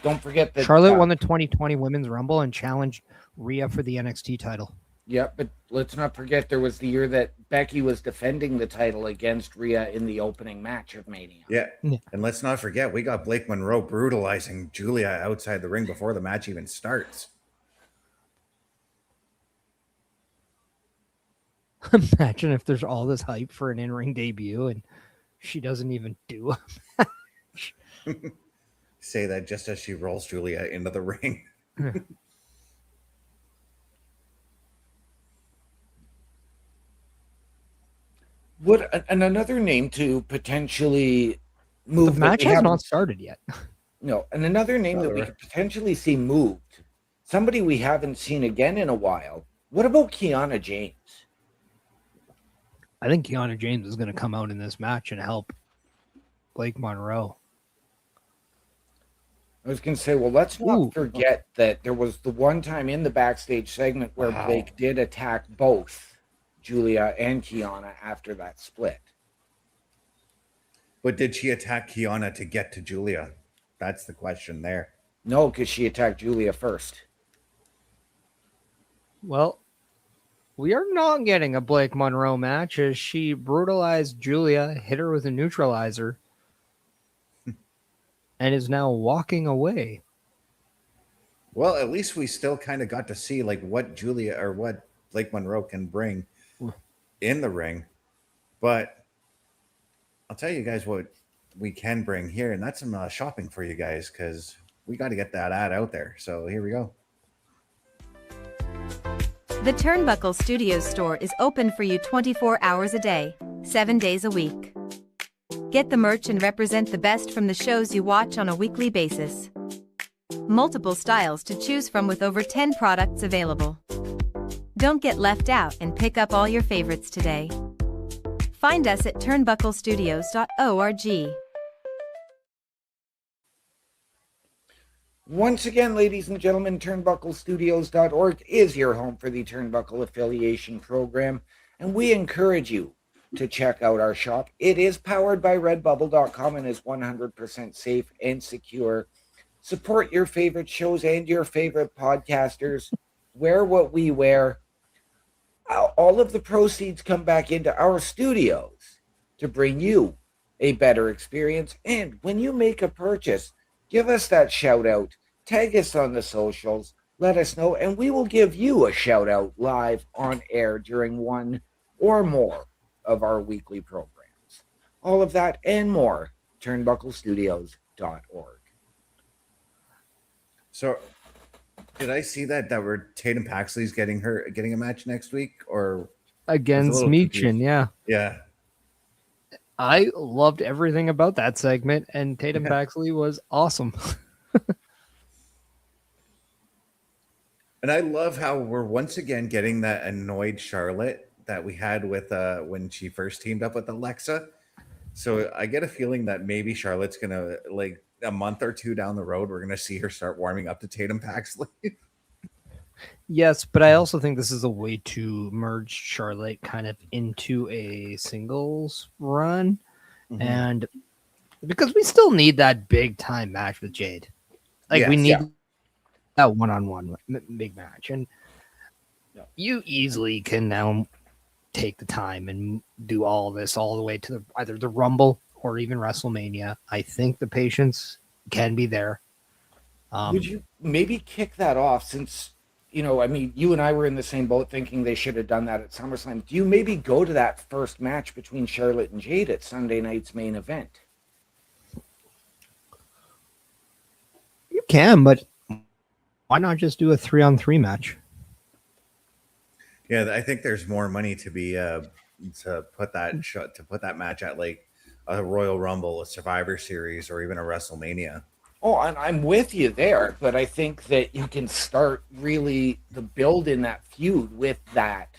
Speaker 6: Don't forget that
Speaker 4: Charlotte won the 2020 Women's Rumble and challenged Rhea for the NXT title.
Speaker 6: Yeah, but let's not forget there was the year that Becky was defending the title against Rhea in the opening match of Mania.
Speaker 2: Yeah. And let's not forget, we got Blake Monroe brutalizing Julia outside the ring before the match even starts.
Speaker 4: Imagine if there's all this hype for an in-ring debut and she doesn't even do a match.
Speaker 2: Say that just as she rolls Julia into the ring.
Speaker 6: And another name to potentially move.
Speaker 4: The match has not started yet.
Speaker 6: No, and another name that we could potentially see moved. Somebody we haven't seen again in a while. What about Kiana James?
Speaker 4: I think Kiana James is going to come out in this match and help Blake Monroe.
Speaker 6: I was going to say, well, let's not
Speaker 4: Ooh.
Speaker 6: forget that there was the one time in the backstage segment where
Speaker 2: Wow.
Speaker 6: Blake did attack both Julia and Kiana after that split.
Speaker 2: But did she attack Kiana to get to Julia? That's the question there.
Speaker 6: No, because she attacked Julia first.
Speaker 4: Well, we are not getting a Blake Monroe match as she brutalized Julia, hit her with a neutralizer, and is now walking away.
Speaker 2: Well, at least we still kind of got to see like what Julia or what Blake Monroe can bring in the ring. But I'll tell you guys what we can bring here, and that's some shopping for you guys because we got to get that ad out there. So here we go.
Speaker 7: The Turnbuckle Studios store is open for you 24 hours a day, 7 days a week. Get the merch and represent the best from the shows you watch on a weekly basis. Multiple styles to choose from with over 10 products available. Don't get left out and pick up all your favorites today. Find us at turnbucklestudios.org.
Speaker 6: Once again, ladies and gentlemen, turnbucklestudios.org is your home for the Turnbuckle Affiliation Program, and we encourage you to check out our shop. It is powered by redbubble.com and is 100% safe and secure. Support your favorite shows and your favorite podcasters. Wear what we wear. All of the proceeds come back into our studios to bring you a better experience. And when you make a purchase, give us that shout out. Tag us on the socials. Let us know, and we will give you a shout out live on air during one or more of our weekly programs. All of that and more, turnbucklestudios.org.
Speaker 2: So, did I see that we're Tatum Paxley's getting a match next week or
Speaker 4: Against Meechin, yeah.
Speaker 2: Yeah.
Speaker 4: I loved everything about that segment, and Tatum Paxley was awesome.
Speaker 2: And I love how we're once again getting that annoyed Charlotte that we had with when she first teamed up with Alexa. So I get a feeling that maybe Charlotte's gonna, like, a month or two down the road, we're gonna see her start warming up to Tatum Paxley.
Speaker 4: Yes, but I also think this is a way to merge Charlotte kind of into a singles run.
Speaker 2: Mm-hmm.
Speaker 4: And because we still need that big time match with Jade. Like, we need that one-on-one big match. And you easily can now take the time and do all this all the way to either the Rumble or even WrestleMania. I think the patience can be there.
Speaker 6: Would you maybe kick that off since, I mean, you and I were in the same boat thinking they should have done that at SummerSlam. Do you maybe go to that first match between Charlotte and Jade at Sunday night's main event?
Speaker 4: You can, but why not just do a 3-on-3 match?
Speaker 2: Yeah, I think there's more money to be to put that match at, like, a Royal Rumble, a Survivor Series, or even a WrestleMania.
Speaker 6: Oh, I'm with you there, but I think that you can start really the build in that feud with that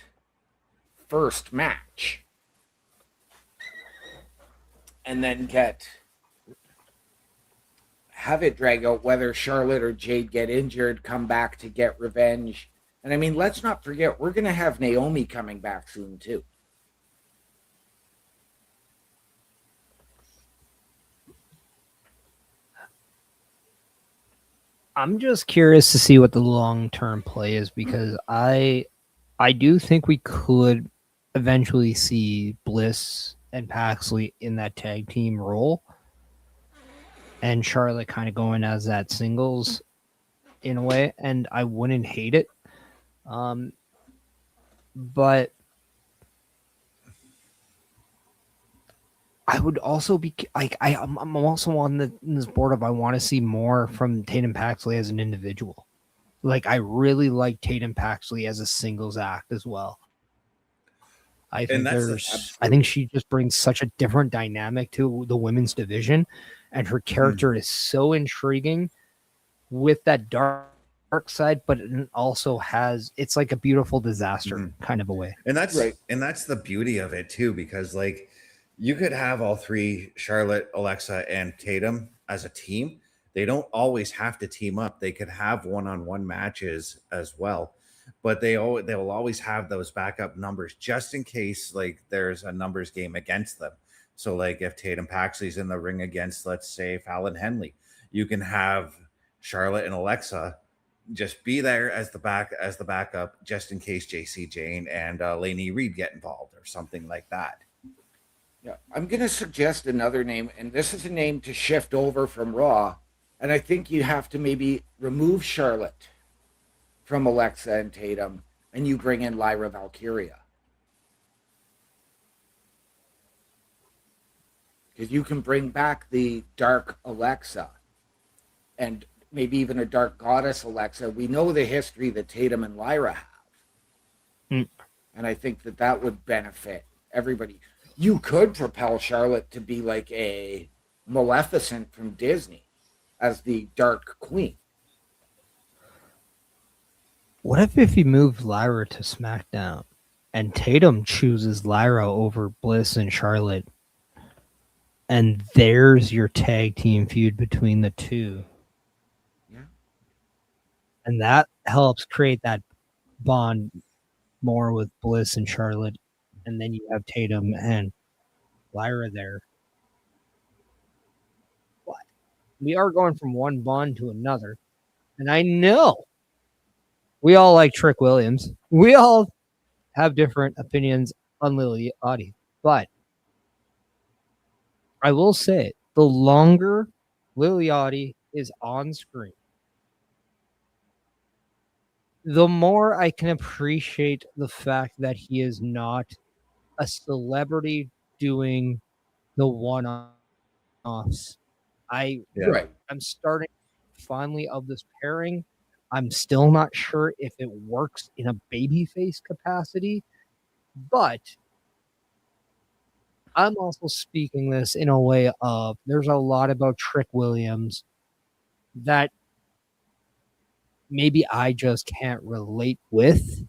Speaker 6: first match. And then have it drag out whether Charlotte or Jade get injured, come back to get revenge. And I mean, let's not forget, we're going to have Naomi coming back soon too.
Speaker 4: I'm just curious to see what the long-term play is, because I do think we could eventually see Bliss and Paxley in that tag team role, and Charlotte kind of going as that singles in a way, and I wouldn't hate it. But I would also be like, I'm also on this board of I want to see more from Tatum Paxley as an individual. Like, I really like Tatum Paxley as a singles act as well. I think she just brings such a different dynamic to the women's division, and her character is so intriguing with that dark side, but it also it's like a beautiful disaster kind of a way.
Speaker 2: And that's right. And that's the beauty of it too, because, like, You could have all three, Charlotte, Alexa, and Tatum, as a team. They don't always have to team up. They could have one-on-one matches as well, but they'll always have those backup numbers just in case like there's a numbers game against them. So like if Tatum Paxley's in the ring against, let's say, Fallon Henley, you can have Charlotte and Alexa just be there as the backup just in case JC Jane and Lainey Reed get involved or something like that.
Speaker 6: Yeah, I'm going to suggest another name, and this is a name to shift over from Raw. And I think you have to maybe remove Charlotte from Alexa and Tatum, and you bring in Lyra Valkyria. Because you can bring back the dark Alexa and maybe even a dark goddess Alexa. We know the history that Tatum and Lyra have. And I think that would benefit everybody. You could propel Charlotte to be like a Maleficent from Disney as the Dark Queen.
Speaker 4: What if you moved Lyra to SmackDown and Tatum chooses Lyra over Bliss and Charlotte, and there's your tag team feud between the two?
Speaker 6: Yeah.
Speaker 4: And that helps create that bond more with Bliss and Charlotte, and then you have Tatum and Lyra there. But we are going from one bond to another, and I know we all like Trick Williams. We all have different opinions on Lily Audi, but I will say the longer Lily Audi is on screen, the more I can appreciate the fact that he is not a celebrity doing the one-offs.
Speaker 6: Right.
Speaker 4: I'm starting fondly of this pairing. I'm still not sure if it works in a babyface capacity, but I'm also speaking this in a way of there's a lot about Trick Williams that maybe I just can't relate with.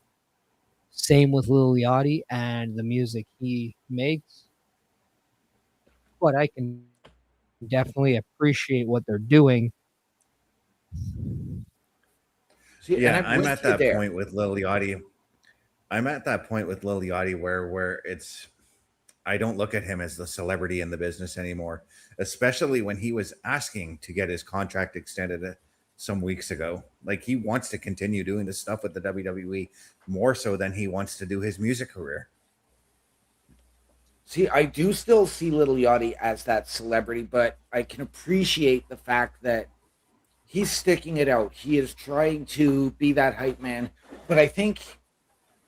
Speaker 4: Same with Lil Yachty and the music he makes. But I can definitely appreciate what they're doing.
Speaker 6: See,
Speaker 2: Yeah,
Speaker 6: and
Speaker 2: I'm at that point with Lil Yachty. I'm at that point with Lil Yachty where it's I don't look at him as the celebrity in the business anymore, especially when he was asking to get his contract extended some weeks ago. Like he wants to continue doing this stuff with the WWE more so than he wants to do his music career.
Speaker 6: See, I do still see Little Yachty as that celebrity, but I can appreciate the fact that he's sticking it out. He is trying to be that hype man. But I think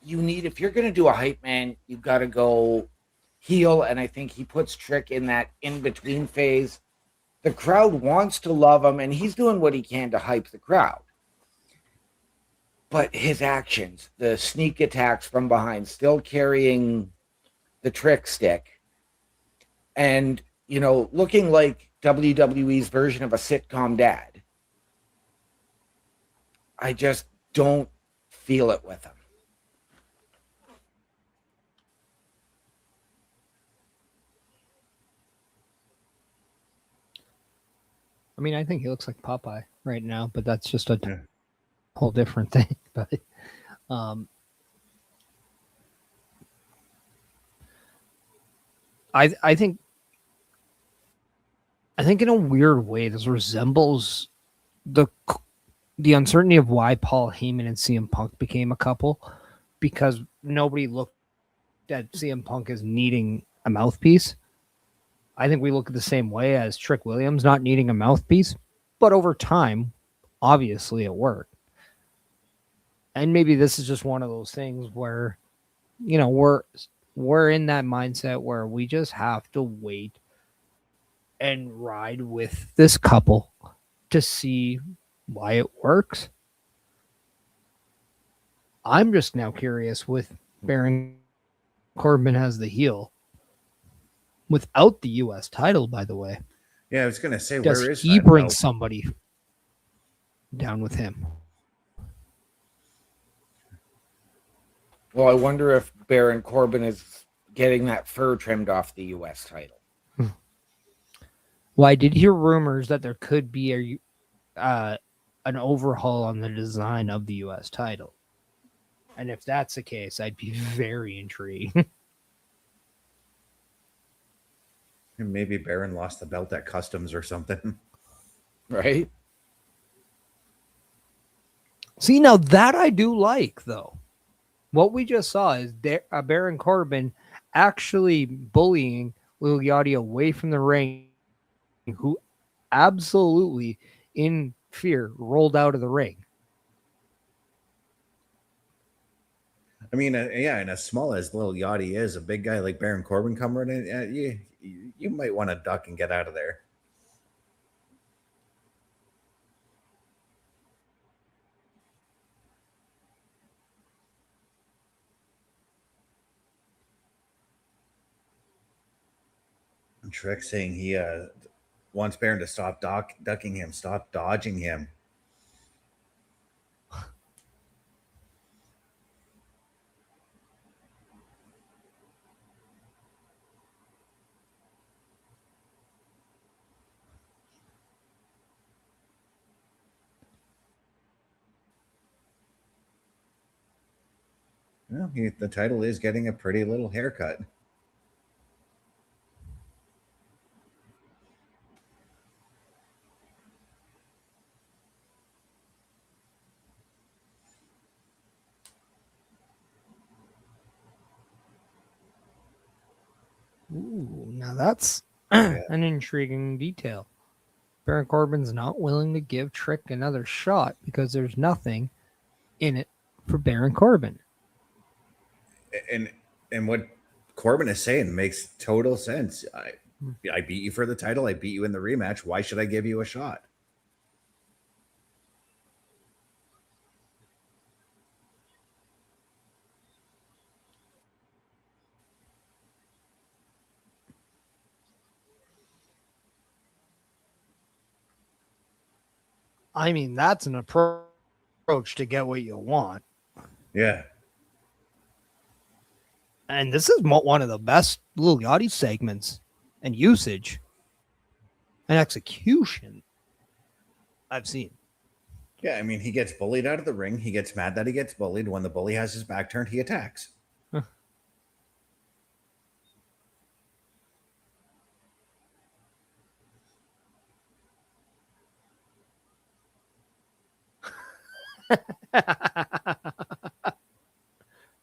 Speaker 6: if you're going to do a hype man, you've got to go heel. And I think he puts Trick in that in-between phase. The crowd wants to love him, and he's doing what he can to hype the crowd. But his actions, the sneak attacks from behind, still carrying the Trick stick, and, looking like WWE's version of a sitcom dad. I just don't feel it with him.
Speaker 4: I mean, I think he looks like Popeye right now, but that's just a whole different thing. But I think in a weird way, this resembles the uncertainty of why Paul Heyman and CM Punk became a couple, because nobody looked at CM Punk as needing a mouthpiece. I think we look at the same way as Trick Williams not needing a mouthpiece, but over time, obviously it worked. And maybe this is just one of those things where, we're in that mindset where we just have to wait and ride with this couple to see why it works. I'm just now curious with Baron Corbin as the heel without the U.S. title, by the way.
Speaker 2: Yeah, I was going to say,
Speaker 4: does
Speaker 2: where is
Speaker 4: he
Speaker 2: that
Speaker 4: bring
Speaker 2: belt?
Speaker 4: somebody down with him?
Speaker 6: Well, I wonder if Baron Corbin is getting that fur trimmed off the U.S. title.
Speaker 4: Well, I did hear rumors that there could be an overhaul on the design of the U.S. title. And if that's the case, I'd be very intrigued.
Speaker 2: Maybe Baron lost the belt at customs or something.
Speaker 6: Right?
Speaker 4: See, now that I do like, though. What we just saw is Baron Corbin actually bullying Lil Yachty away from the ring, who absolutely, in fear, rolled out of the ring.
Speaker 2: I mean, yeah, and as small as Lil Yachty is, a big guy like Baron Corbin coming in, you might want to duck and get out of there. And Trick saying he wants Baron to stop ducking him, stop dodging him. Well, the title is getting a pretty little haircut.
Speaker 4: Ooh, now that's an intriguing detail. Baron Corbin's not willing to give Trick another shot because there's nothing in it for Baron Corbin.
Speaker 2: And what Corbin is saying makes total sense. I beat you for the title. I beat you in the rematch. Why should I give you a shot?
Speaker 4: I mean, that's an approach to get what you want.
Speaker 2: Yeah.
Speaker 4: And this is one of the best Lil Yachty segments and usage and execution I've seen.
Speaker 2: Yeah, I mean, he gets bullied out of the ring. He gets mad that he gets bullied. When the bully has his back turned, he attacks.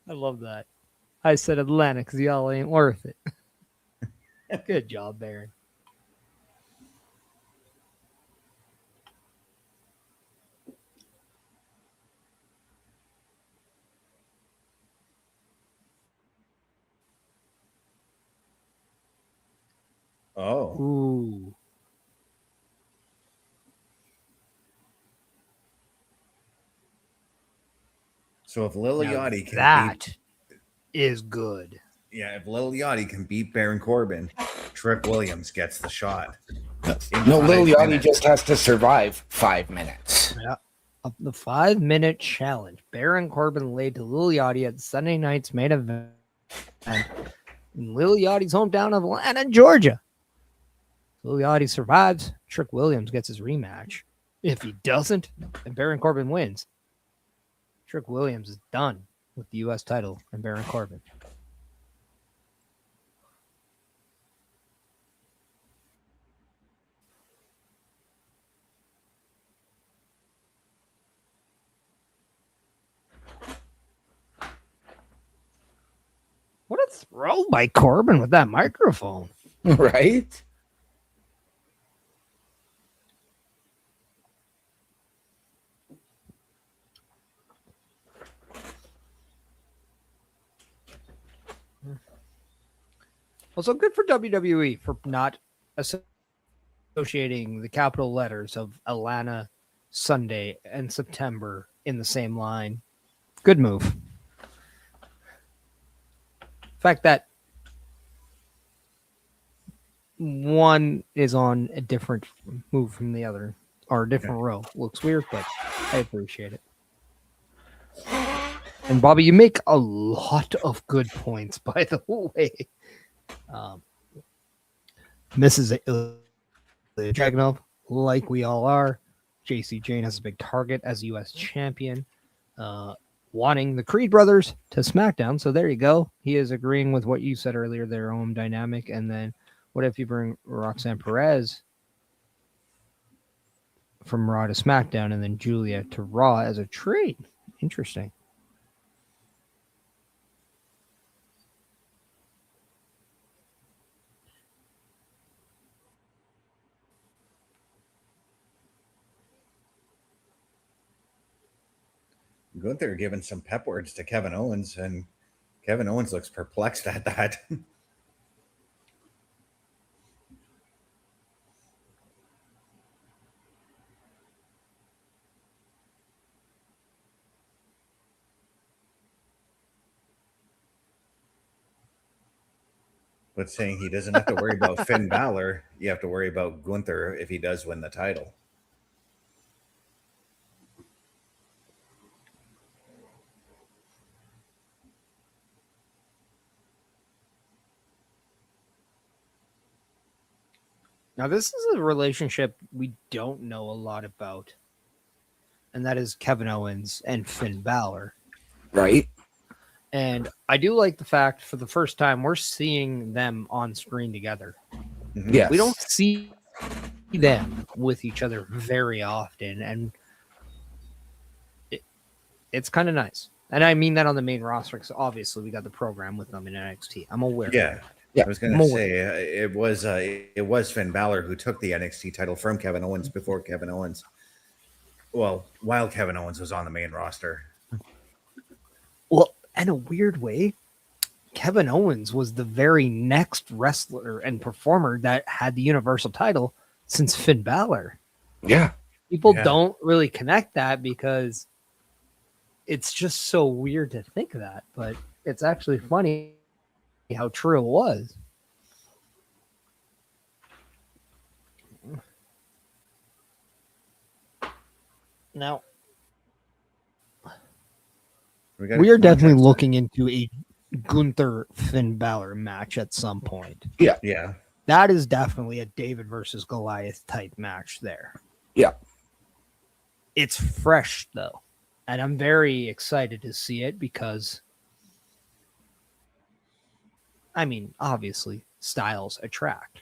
Speaker 4: I love that. I said Atlanta because y'all ain't worth it. Good job, Baron.
Speaker 2: Oh.
Speaker 4: Ooh.
Speaker 2: So if Lil Yachty can
Speaker 4: that is good.
Speaker 2: Yeah, if Lil Yachty can beat Baron Corbin, Trick Williams gets the shot.
Speaker 6: No, Lil Yachty just has to survive 5 minutes.
Speaker 4: Yeah. The 5-minute challenge. Baron Corbin laid to Lil Yachty at Sunday night's main event in Lil Yachty's hometown of Atlanta, Georgia. Lil Yachty survives. Trick Williams gets his rematch. If he doesn't, then Baron Corbin wins. Trick Williams is done with the U.S. title and Baron Corbin. What a throw by Corbin with that microphone.
Speaker 6: Right?
Speaker 4: Also, good for WWE for not associating the capital letters of Atlanta, Sunday, and September in the same line. Good move. The fact that one is on a different move from the other or a different row looks weird, but I appreciate it. And Bobby, you make a lot of good points, by the way. Mrs. Dragunov, like we all are. JC Jane has a big target as U.S. champion, wanting the Creed brothers to SmackDown. So there you go. He is agreeing with what you said earlier, their own dynamic. And then what if you bring Roxanne Perez from Raw to SmackDown and then Julia to Raw as a trade? Interesting.
Speaker 2: Gunther giving some pep words to Kevin Owens, and Kevin Owens looks perplexed at that. But saying he doesn't have to worry about Finn Balor, you have to worry about Gunther if he does win the title.
Speaker 4: Now, this is a relationship we don't know a lot about, and that is Kevin Owens and Finn Balor.
Speaker 6: Right.
Speaker 4: And I do like the fact for the first time we're seeing them on screen together.
Speaker 6: Yes.
Speaker 4: We don't see them with each other very often, and it's kind of nice. And I mean that on the main roster because obviously we got the program with them in NXT. I'm aware.
Speaker 2: Yeah.
Speaker 6: Yeah,
Speaker 2: I was going to say it was Finn Balor who took the NXT title from Kevin Owens while Kevin Owens was on the main roster.
Speaker 4: Well, in a weird way, Kevin Owens was the very next wrestler and performer that had the Universal title since Finn Balor.
Speaker 6: Yeah.
Speaker 4: People don't really connect that because it's just so weird to think that, but it's actually funny how true it was. Now, we are definitely looking into a Gunther Finn Balor match at some point.
Speaker 6: Yeah.
Speaker 2: Yeah.
Speaker 4: That is definitely a David versus Goliath type match there.
Speaker 6: Yeah.
Speaker 4: It's fresh though, and I'm very excited to see it because I mean, obviously, styles attract.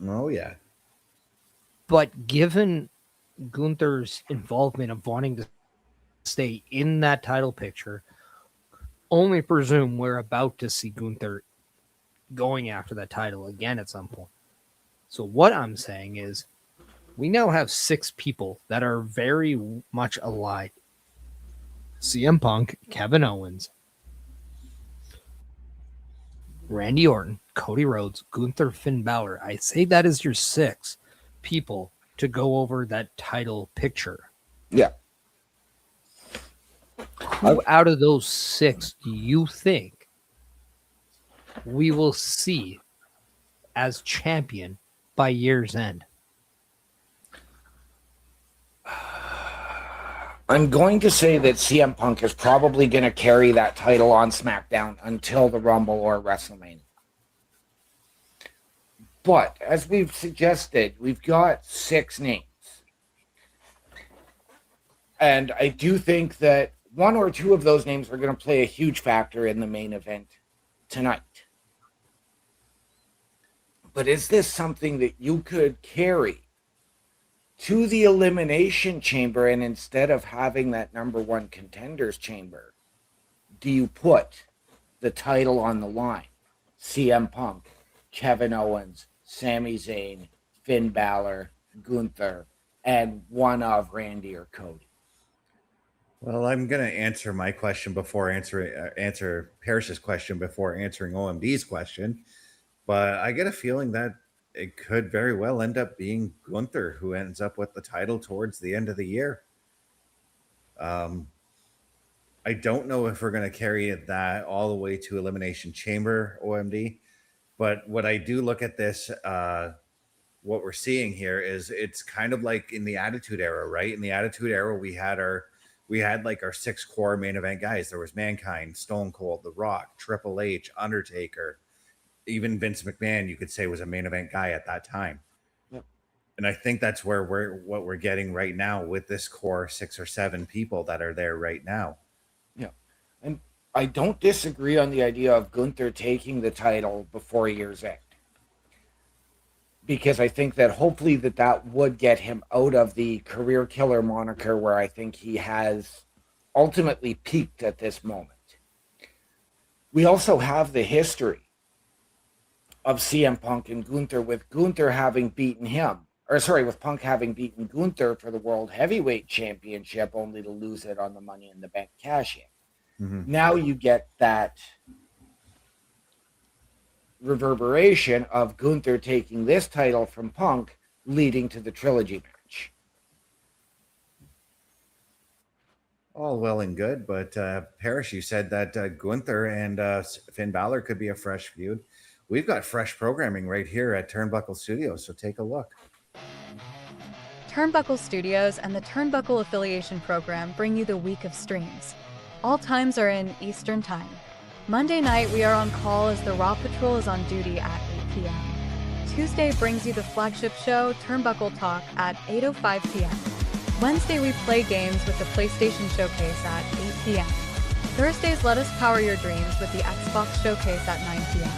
Speaker 2: Oh, yeah.
Speaker 4: But given Gunther's involvement of wanting to stay in that title picture, only presume we're about to see Gunther going after that title again at some point. So what I'm saying is we now have 6 people that are very much alike. CM Punk, Kevin Owens, Randy Orton, Cody Rhodes, Gunther, Finn Balor. I say that is your 6 people to go over that title picture.
Speaker 6: Yeah.
Speaker 4: Who out of those 6 do you think we will see as champion by year's end?
Speaker 6: I'm going to say that CM Punk is probably going to carry that title on SmackDown until the Rumble or WrestleMania. But as we've suggested, we've got 6 names. And I do think that 1 or 2 of those names are going to play a huge factor in the main event tonight. But is this something that you could carry to the Elimination Chamber, and instead of having that number 1 contenders chamber, do you put the title on the line? CM Punk, Kevin Owens, Sami Zayn, Finn Balor, Gunther, and one of Randy or Cody.
Speaker 2: Well, I'm going to answer my question before answer Parrish's question before answering OMD's question, but I get a feeling that it could very well end up being Gunther who ends up with the title towards the end of the year. I don't know if we're going to carry that all the way to Elimination Chamber, OMD, but what I do look at this, what we're seeing here is it's kind of like in the Attitude Era, right? In the Attitude Era, we had our we had like our 6 core main event guys. There was Mankind, Stone Cold, The Rock, Triple H, Undertaker, even Vince McMahon, you could say was a main event guy at that time.
Speaker 6: Yep.
Speaker 2: And I think that's where we're getting right now with this core 6 or 7 people that are there right now.
Speaker 6: Yeah. And I don't disagree on the idea of Gunther taking the title before year's end, because I think that hopefully that would get him out of the career killer moniker where I think he has ultimately peaked at this moment. We also have the history of CM Punk and Gunther, with Gunther having beaten him, with Punk having beaten Gunther for the World Heavyweight Championship, only to lose it on the Money in the Bank cash-in. Mm-hmm. Now you get that reverberation of Gunther taking this title from Punk, leading to the trilogy match.
Speaker 2: All well and good, but Parrish, you said that Gunther and Finn Balor could be a fresh feud. We've got fresh programming right here at Turnbuckle Studios, so take a look.
Speaker 3: Turnbuckle Studios and the Turnbuckle Affiliation Program bring you the week of streams. All times are in Eastern Time. Monday night, we are on call as the Raw Patrol is on duty at 8 p.m. Tuesday brings you the flagship show, Turnbuckle Talk, at 8:05 p.m. Wednesday, we play games with the PlayStation Showcase at 8 p.m. Thursdays, let us power your dreams with the Xbox Showcase at 9 p.m.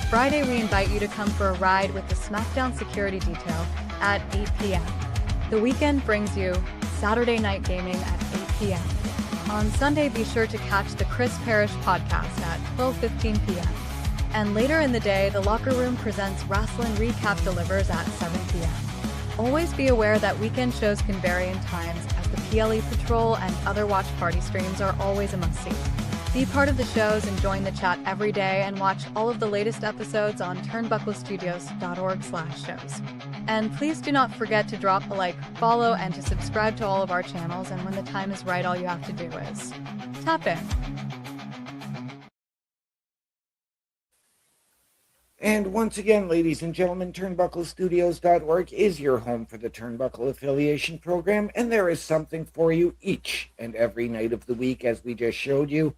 Speaker 3: Friday, we invite you to come for a ride with the SmackDown SecuiryDetail at 8 p.m. The weekend brings you Saturday Night Gaming at 8 p.m. On Sunday, be sure to catch the Chris Parrish podcast at 12:15 p.m. And later in the day, the Locker Room presents Wrestling Recap delivers at 7 p.m. Always be aware that weekend shows can vary in times, as the PLE Patrol and other watch party streams are always a must-see. Be part of the shows and join the chat every day, and watch all of the latest episodes on turnbucklestudios.org/shows. And please do not forget to drop a like, follow, and to subscribe to all of our channels, and when the time is right, all you have to do is tap in.
Speaker 6: And once again, ladies and gentlemen, turnbucklestudios.org is your home for the Turnbuckle Affiliation Program, and there is something for you each and every night of the week, as we just showed you.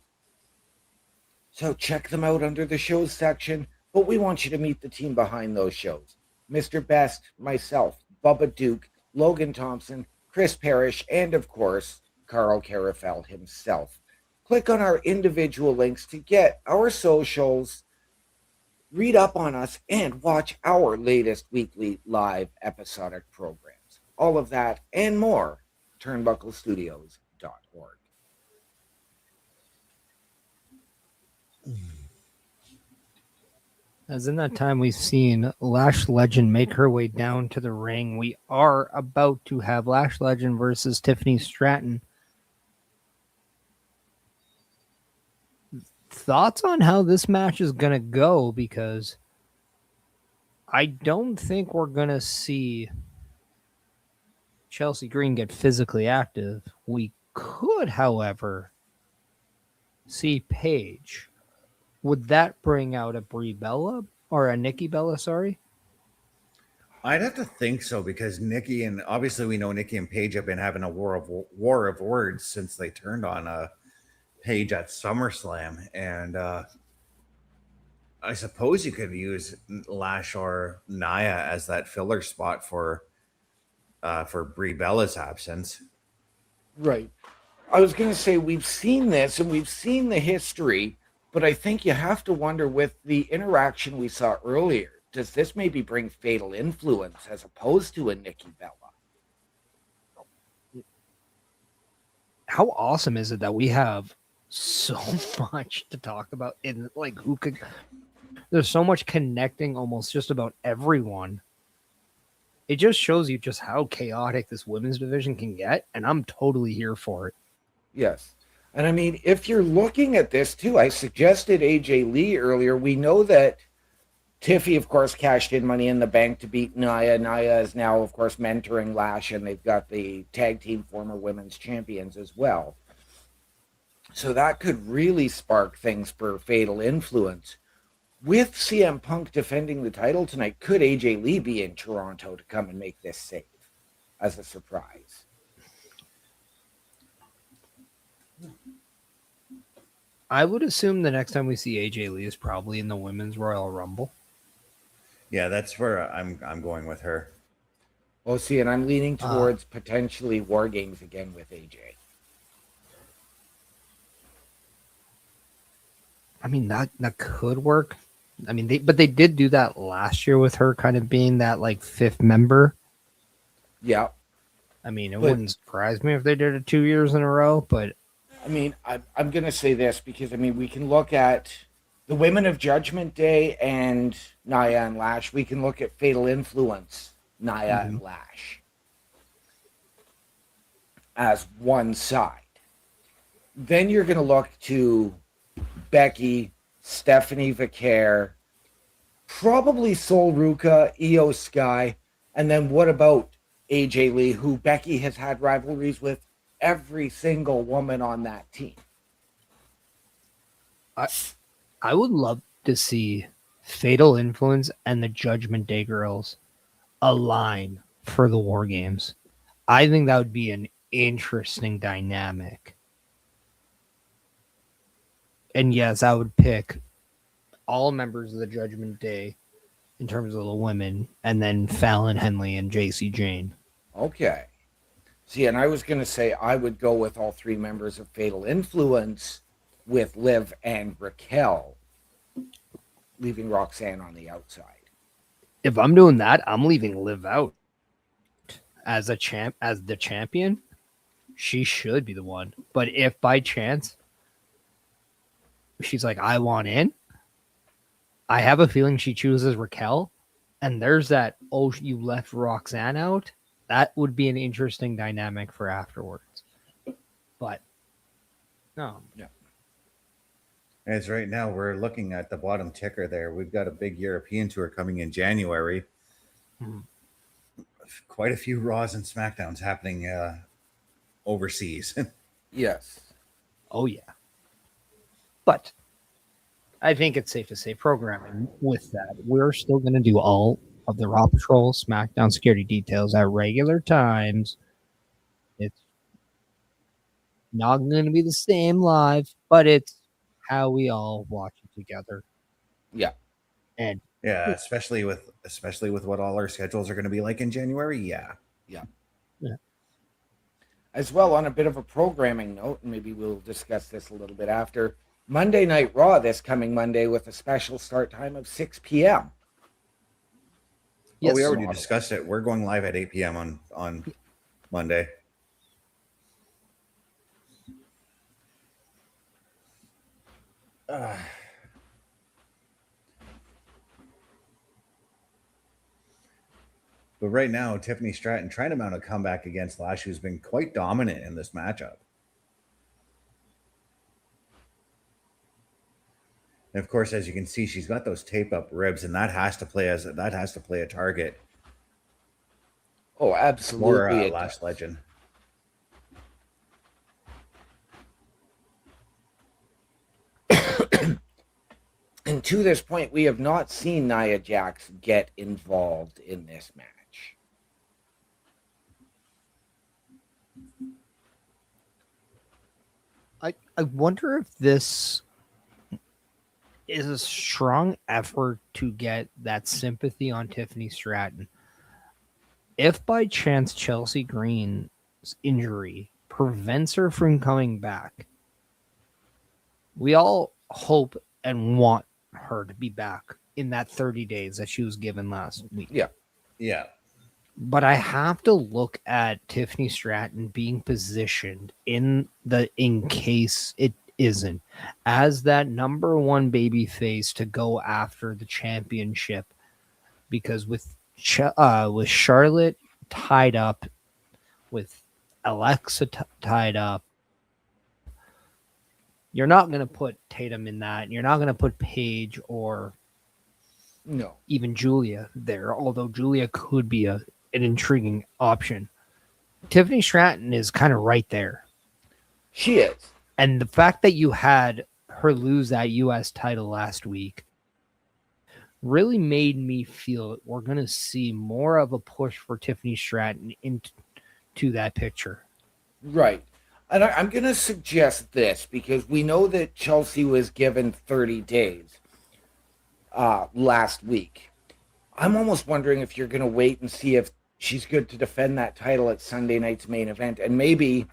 Speaker 6: So check them out under the shows section, but we want you to meet the team behind those shows. Mr. Best, myself, Bubba Duke, Logan Thompson, Chris Parrish, and of course, Carl Carafel himself. Click on our individual links to get our socials, read up on us, and watch our latest weekly live episodic programs. All of that and more, turnbucklestudios.org.
Speaker 4: As in that time we've seen Lash Legend make her way down to the ring, we are about to have Lash Legend versus Tiffany Stratton. Thoughts on how this match is going to go? Because I don't think we're going to see Chelsea Green get physically active. We could, however, see Paige. Would that bring out a Brie Bella or a Nikki Bella? Sorry.
Speaker 2: I'd have to think so, because Nikki, and obviously we know Nikki and Paige have been having a war of words since they turned on Paige at SummerSlam, and I suppose you could use Lash or Nia as that filler spot for Brie Bella's absence.
Speaker 6: Right. I was going to say, we've seen this and we've seen the history, but I think you have to wonder, with the interaction we saw earlier, does this maybe bring Fatal Influence as opposed to a Nikki Bella?
Speaker 4: How awesome is it that we have so much to talk about in, like, who could, there's so much connecting almost just about everyone. It just shows you just how chaotic this women's division can get, and I'm totally here for it.
Speaker 6: Yes. And I mean, if you're looking at this too, I suggested AJ Lee earlier. We know that Tiffy, of course, cashed in Money in the Bank to beat Nia. Nia is now, of course, mentoring Lash, and they've got the tag team former women's champions as well. So that could really spark things for Fatal Influence. With CM Punk defending the title tonight, could AJ Lee be in Toronto to come and make this save as a surprise?
Speaker 4: I would assume the next time we see AJ Lee is probably in the Women's Royal Rumble.
Speaker 2: Yeah, that's where I'm going with her.
Speaker 6: Well, see, and I'm leaning towards potentially War Games again with AJ.
Speaker 4: I mean, that could work. I mean, they did do that last year with her kind of being that like fifth member.
Speaker 6: Yeah.
Speaker 4: I mean, it wouldn't surprise me if they did it 2 years in a row, but
Speaker 6: I mean, I'm going to say this because, I mean, we can look at the Women of Judgment Day and Nia and Lash. We can look at Fatal Influence, Nia and Lash, as one side. Then you're going to look to Becky, Stephanie Vicaire, probably Sol Ruka, Io Sky, and then what about AJ Lee, who Becky has had rivalries with every single woman on that team.
Speaker 4: I would love to see Fatal Influence and the Judgment Day girls align for the War Games. I think that would be an interesting dynamic. And yes, I would pick all members of the Judgment Day in terms of the women, and then Fallon Henley and JC Jane.
Speaker 6: Okay. See, and I was going to say I would go with all three members of Fatal Influence with Liv and Raquel, leaving Roxanne on the outside.
Speaker 4: If I'm doing that, I'm leaving Liv out as the champion. She should be the one. But if by chance she's like, I want in, I have a feeling she chooses Raquel, and there's that, oh, you left Roxanne out. That would be an interesting dynamic for afterwards. But no.
Speaker 6: Yeah.
Speaker 2: As right now, we're looking at the bottom ticker there. We've got a big European tour coming in January. Quite a few Raws and SmackDowns happening overseas.
Speaker 6: Yes.
Speaker 4: Oh, yeah. But I think it's safe to say programming with that. We're still going to do all of the Raw Patrol, SmackDown security details at regular times. It's not going to be the same live, but it's how we all watch it together.
Speaker 6: Yeah.
Speaker 4: And
Speaker 2: yeah, especially with what all our schedules are going to be like in January. Yeah.
Speaker 6: As well, on a bit of a programming note, and maybe we'll discuss this a little bit after, Monday Night Raw this coming Monday with a special start time of 6 p.m.
Speaker 2: Yes. Oh, we already discussed it. We're going live at 8 p.m. on Monday. But right now, Tiffany Stratton trying to mount a comeback against Lash, who's been quite dominant in this matchup. And of course, as you can see, she's got those tape up ribs, and that has to play a target.
Speaker 6: Oh, absolutely.
Speaker 2: More Lash legend.
Speaker 6: And to this point, we have not seen Nia Jax get involved in this match.
Speaker 4: I wonder if this is a strong effort to get that sympathy on Tiffany Stratton. If by chance Chelsea Green's injury prevents her from coming back, we all hope and want her to be back in that 30 days that she was given last week.
Speaker 2: Yeah.
Speaker 4: But I have to look at Tiffany Stratton being positioned in case it isn't as that number one baby face to go after the championship, because with Charlotte tied up, with Alexa tied up, you're not going to put Tatum in that. You're not going to put Paige or even Julia there, although Julia could be an intriguing option. Tiffany Stratton is kind of right there.
Speaker 6: She is.
Speaker 4: And the fact that you had her lose that U.S. title last week really made me feel that we're going to see more of a push for Tiffany Stratton into that picture.
Speaker 6: Right. And I'm going to suggest this because we know that Chelsea was given 30 days last week. I'm almost wondering if you're going to wait and see if she's good to defend that title at Sunday night's main event. And maybe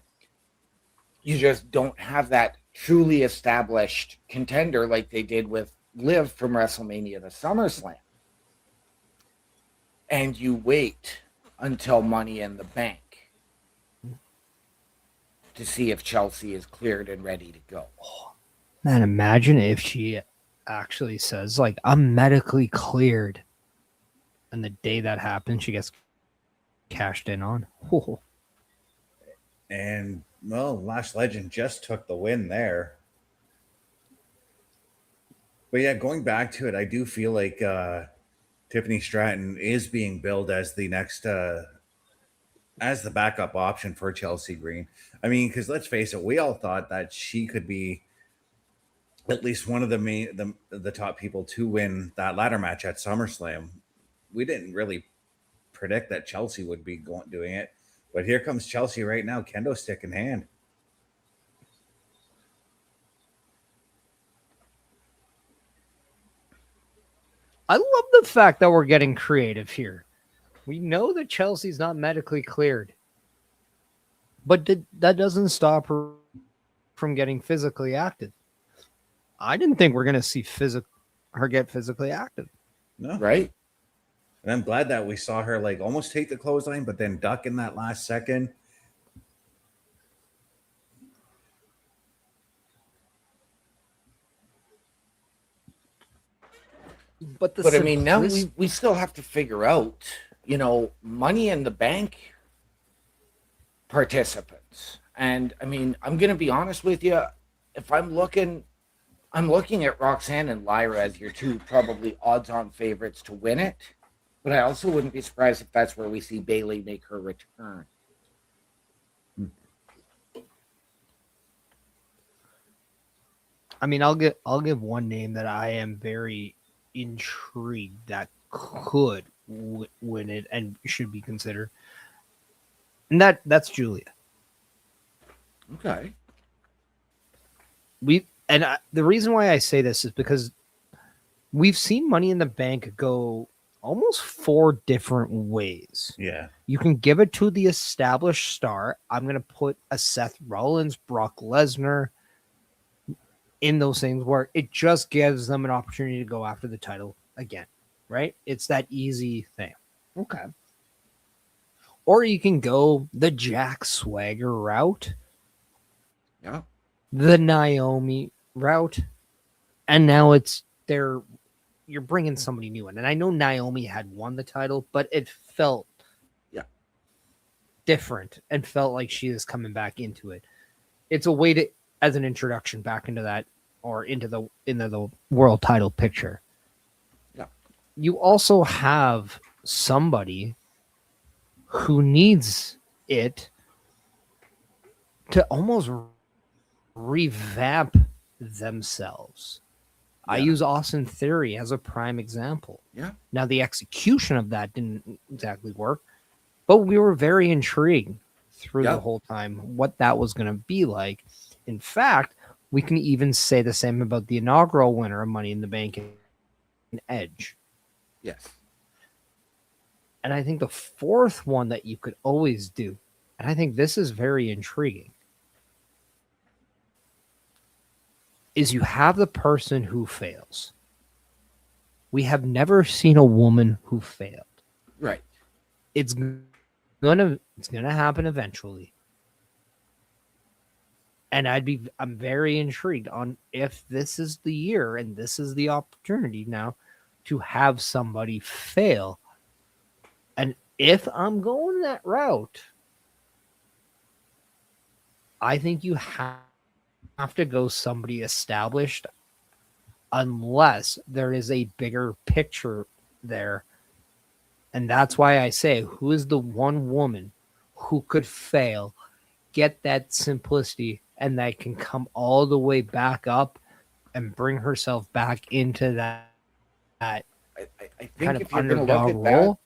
Speaker 6: you just don't have that truly established contender like they did with Liv from WrestleMania to SummerSlam. And you wait until Money in the Bank to see if Chelsea is cleared and ready to go.
Speaker 4: Man, imagine if she actually says, like, I'm medically cleared. And the day that happens, she gets cashed in on. Oh.
Speaker 2: And, well, Lash Legend just took the win there. But yeah, going back to it, I do feel like Tiffany Stratton is being billed as the next as the backup option for Chelsea Green. I mean, because let's face it, we all thought that she could be at least one of the top people to win that ladder match at SummerSlam. We didn't really predict that Chelsea would be doing it, but here comes Chelsea right now, kendo stick in hand.
Speaker 4: I love the fact that we're getting creative here. We know that Chelsea's not medically cleared, but that doesn't stop her from getting physically active. I didn't think we're going to see her get physically active.
Speaker 2: No.
Speaker 6: Right?
Speaker 2: And I'm glad that we saw her like almost take the clothesline, but then duck in that last second.
Speaker 4: But
Speaker 6: I mean, now we still have to figure out, Money in the Bank participants. And I mean, I'm going to be honest with you. If I'm looking at Roxanne and Lyra as your two probably odds-on favorites to win it. But I also wouldn't be surprised if that's where we see Bayley make her return.
Speaker 4: I mean, I'll give one name that I am very intrigued that could win it and should be considered, and that's Julia.
Speaker 6: Okay.
Speaker 4: The reason why I say this is because we've seen Money in the Bank go almost 4 different ways.
Speaker 2: Yeah.
Speaker 4: You can give it to the established star. I'm going to put a Seth Rollins, Brock Lesnar in those things where it just gives them an opportunity to go after the title again, right? It's that easy thing. Okay. Or you can go the Jack Swagger route.
Speaker 6: Yeah.
Speaker 4: The Naomi route. And now you're bringing somebody new in. And I know Naomi had won the title, but it felt different and felt like she is coming back into it. It's a way to, as an introduction back into that, or into the world title picture.
Speaker 6: Yeah.
Speaker 4: You also have somebody who needs it to almost revamp themselves. Yeah. I use Austin Theory as a prime example.
Speaker 6: Yeah.
Speaker 4: Now, the execution of that didn't exactly work, but we were very intrigued through the whole time what that was going to be like. In fact, we can even say the same about the inaugural winner of Money in the Bank and Edge.
Speaker 6: Yes.
Speaker 4: And I think the fourth one that you could always do, and I think this is very intriguing, is you have the person who fails. We have never seen a woman who failed.
Speaker 6: Right.
Speaker 4: It's gonna happen eventually. And I'm very intrigued on if this is the year and this is the opportunity now to have somebody fail. And if I'm going that route, I think you have to go somebody established unless there is a bigger picture there. And that's why I say, who is the one woman who could fail, get that simplicity, and that can come all the way back up and bring herself back into that
Speaker 6: I think
Speaker 4: kind
Speaker 6: if
Speaker 4: of
Speaker 6: you're going to look
Speaker 4: underdog
Speaker 6: at
Speaker 4: role.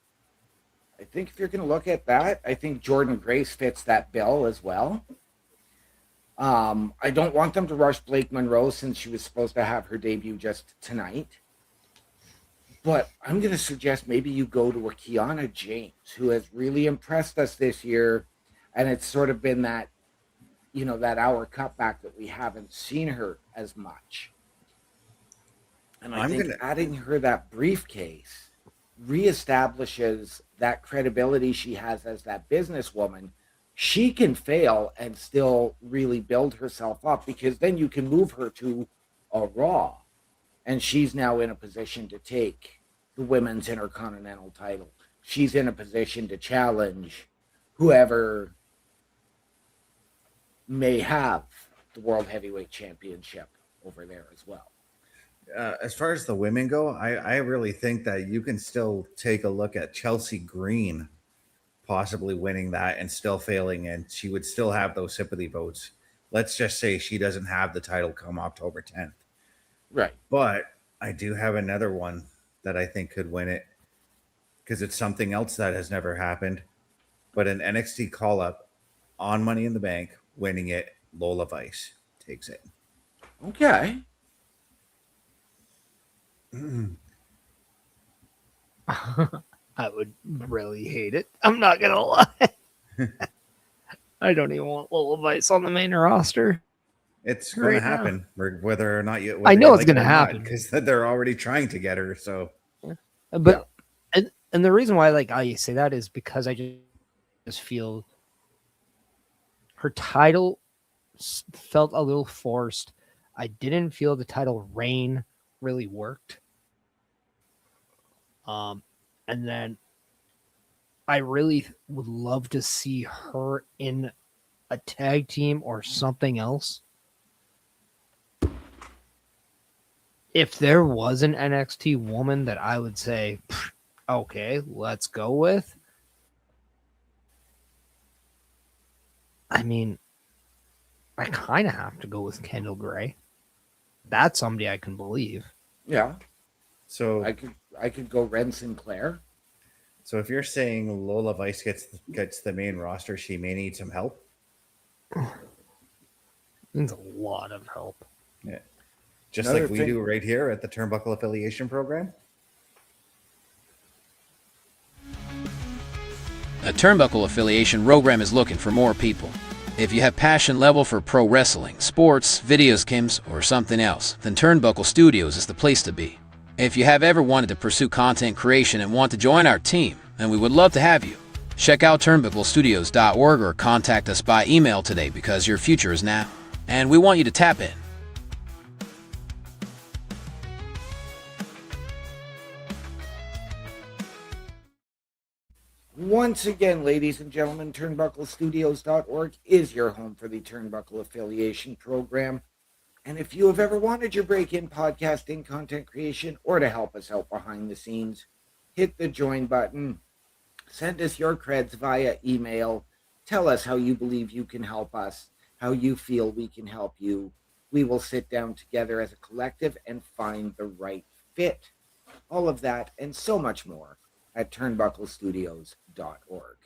Speaker 6: I think if you're going to look at that, I think Jordan Grace fits that bill as well. I don't want them to rush Blake Monroe since she was supposed to have her debut just tonight. But I'm going to suggest maybe you go to a Kiana James, who has really impressed us this year. And it's sort of been that, that hour cutback that we haven't seen her as much. And I think adding her that briefcase reestablishes that credibility she has as that businesswoman. She can fail and still really build herself up, because then you can move her to a Raw, and she's now in a position to take the women's Intercontinental title. She's in a position to challenge whoever may have the World Heavyweight Championship over there as well.
Speaker 2: As far as the women go, I really think that you can still take a look at Chelsea Green possibly winning that and still failing, and she would still have those sympathy votes. Let's just say she doesn't have the title come October 10th.
Speaker 6: Right.
Speaker 2: But I do have another one that I think could win it, because it's something else that has never happened. But an NXT call-up on Money in the Bank, winning it, Lola Vice takes it.
Speaker 6: Okay.
Speaker 4: I would really hate it. I'm not gonna lie. I don't even want Lola Vice on the main roster.
Speaker 2: It's going to happen, whether or not you.
Speaker 4: I know it's going to happen,
Speaker 2: because they're already trying to get her. So,
Speaker 4: but and the reason why I say that is because I just feel her title felt a little forced. I didn't feel the title reign really worked. And then I really would love to see her in a tag team or something else. If there was an NXT woman that I would say, okay, let's go with. I mean, I kind of have to go with Kendall Gray. That's somebody I can believe.
Speaker 6: Yeah.
Speaker 2: So
Speaker 6: I could go Ren Sinclair.
Speaker 2: So if you're saying Lola Vice gets the main roster, she may need some help.
Speaker 4: Needs a lot of help.
Speaker 2: Yeah. Just like we do right here at the Turnbuckle Affiliation Program.
Speaker 5: A Turnbuckle Affiliation program is looking for more people. If you have passion level for pro wrestling, sports, videos, games, or something else, then Turnbuckle Studios is the place to be. If you have ever wanted to pursue content creation and want to join our team, then we would love to have you. Check out turnbucklestudios.org or contact us by email today, because your future is now, and we want you to tap in.
Speaker 6: Once again, ladies and gentlemen, turnbucklestudios.org is your home for the Turnbuckle Affiliation Program. And if you have ever wanted your break in podcasting, content creation, or to help us out behind the scenes, hit the join button. Send us your creds via email. Tell us how you believe you can help us, how you feel we can help you. We will sit down together as a collective and find the right fit. All of that and so much more at turnbucklestudios.org.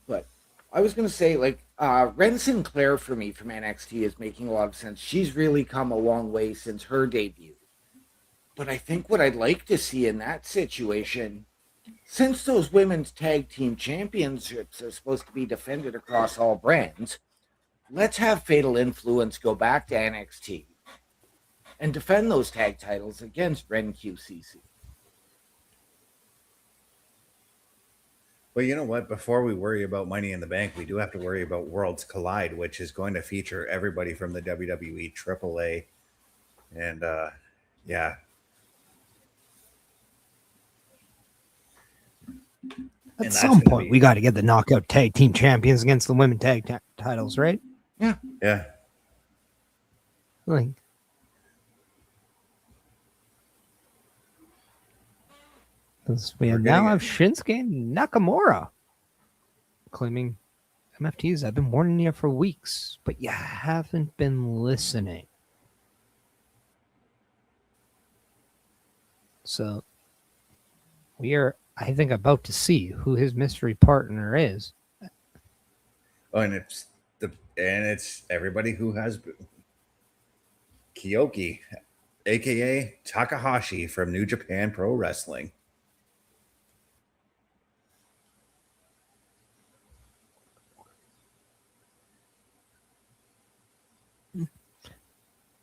Speaker 6: But I was going to say, Ren Sinclair for me from NXT is making a lot of sense. She's really come a long way since her debut. But I think what I'd like to see in that situation, since those women's tag team championships are supposed to be defended across all brands, let's have Fatal Influence go back to NXT and defend those tag titles against Ren QCC.
Speaker 2: Well, you know what? Before we worry about Money in the Bank, we do have to worry about Worlds Collide, which is going to feature everybody from the WWE, AAA, and yeah.
Speaker 4: At some point, we got to get the knockout tag team champions against the women tag titles, right?
Speaker 6: Yeah.
Speaker 2: Yeah.
Speaker 4: Like, we now have Shinsuke Nakamura claiming, MFTs, I've been warning you for weeks, but you haven't been listening. So we are, I think, about to see who his mystery partner is.
Speaker 2: Oh, and it's everybody who has Kyoki, aka Takahashi from New Japan Pro Wrestling.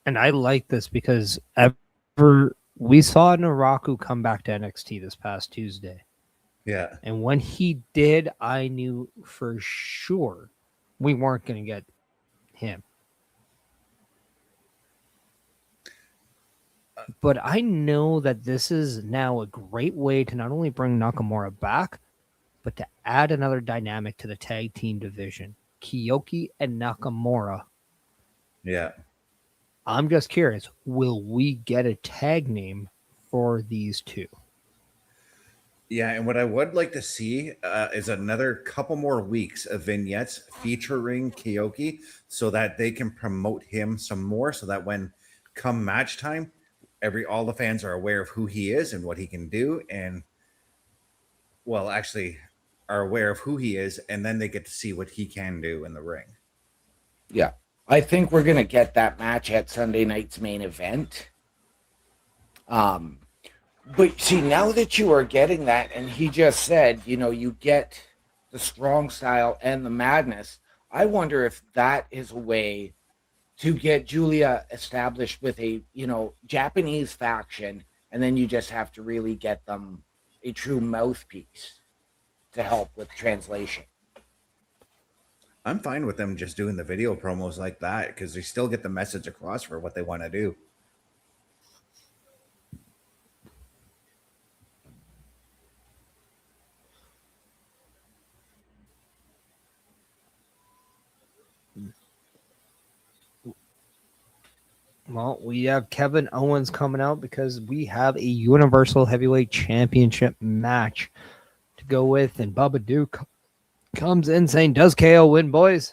Speaker 4: And I like this because ever we saw Naraku come back to NXT this past Tuesday.
Speaker 2: Yeah.
Speaker 4: And when he did, I knew for sure we weren't going to get him. But I know that this is now a great way to not only bring Nakamura back, but to add another dynamic to the tag team division. Kyoki and Nakamura.
Speaker 2: Yeah.
Speaker 4: I'm just curious, will we get a tag name for these two?
Speaker 2: Yeah, and what I would like to see is another couple more weeks of vignettes featuring Kyoki so that they can promote him some more so that when come match time, all the fans are aware of who he is and what he can do, and well, actually are aware of who he is, and then they get to see what he can do in the ring.
Speaker 6: Yeah. I think we're going to get that match at Sunday night's main event. But see, now that you are getting that, and he just said, you get the strong style and the madness, I wonder if that is a way to get Julia established with a, Japanese faction, and then you just have to really get them a true mouthpiece to help with translation.
Speaker 2: I'm fine with them just doing the video promos like that because they still get the message across for what they want to do.
Speaker 4: Well, we have Kevin Owens coming out because we have a Universal Heavyweight Championship match to go with, and Bubba Duke comes in saying, "Does KO win, boys?"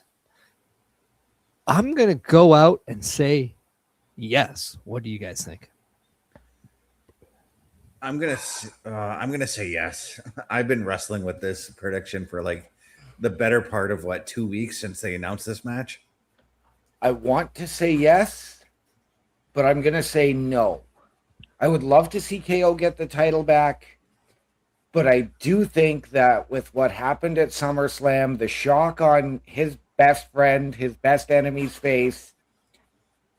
Speaker 4: I'm going to go out and say yes. What do you guys think?
Speaker 2: I'm gonna say yes. I've been wrestling with this prediction for like the better part of 2 weeks since they announced this match.
Speaker 6: I want to say yes, but I'm going to say no. I would love to see KO get the title back, but I do think that with what happened at SummerSlam, the shock on his best friend, his best enemy's face,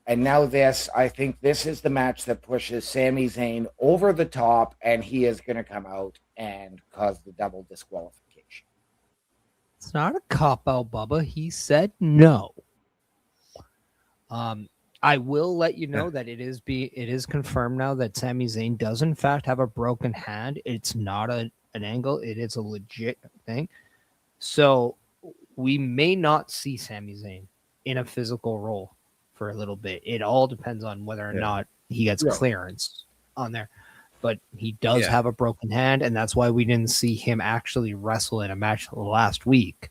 Speaker 6: and now this, I think this is the match that pushes Sami Zayn over the top, and he is going to come out and cause the double disqualification.
Speaker 4: It's not a cop-out, Bubba. He said no. I will let you know that it is confirmed now that Sami Zayn does in fact have a broken hand. It's not an angle. It is a legit thing. So we may not see Sami Zayn in a physical role for a little bit. It all depends on whether or not he gets clearance on there. But he does have a broken hand, and that's why we didn't see him actually wrestle in a match last week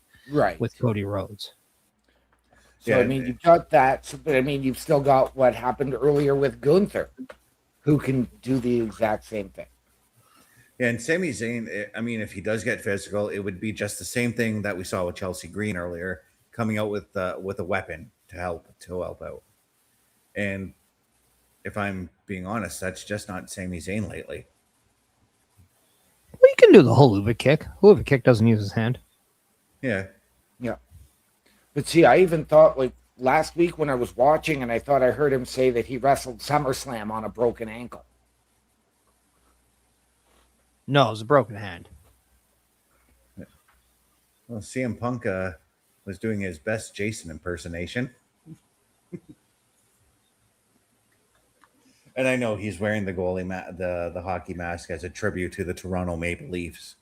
Speaker 4: with Cody Rhodes.
Speaker 6: So, I mean, you've got that, but I mean, you've still got what happened earlier with Gunther, who can do the exact same thing.
Speaker 2: Yeah, and Sami Zayn, I mean, if he does get physical, it would be just the same thing that we saw with Chelsea Green earlier, coming out with a weapon to help out. And if I'm being honest, that's just not Sami Zayn lately.
Speaker 4: Well, you can do the Haluva kick. Haluva kick doesn't use his hand.
Speaker 2: Yeah.
Speaker 6: Yeah. But see, I even thought, like, last week when I was watching, and I thought I heard him say that he wrestled SummerSlam on a broken ankle.
Speaker 4: No, it was a broken hand.
Speaker 2: Well, CM Punk was doing his best Jason impersonation. And I know he's wearing the goalie the hockey mask as a tribute to the Toronto Maple Leafs.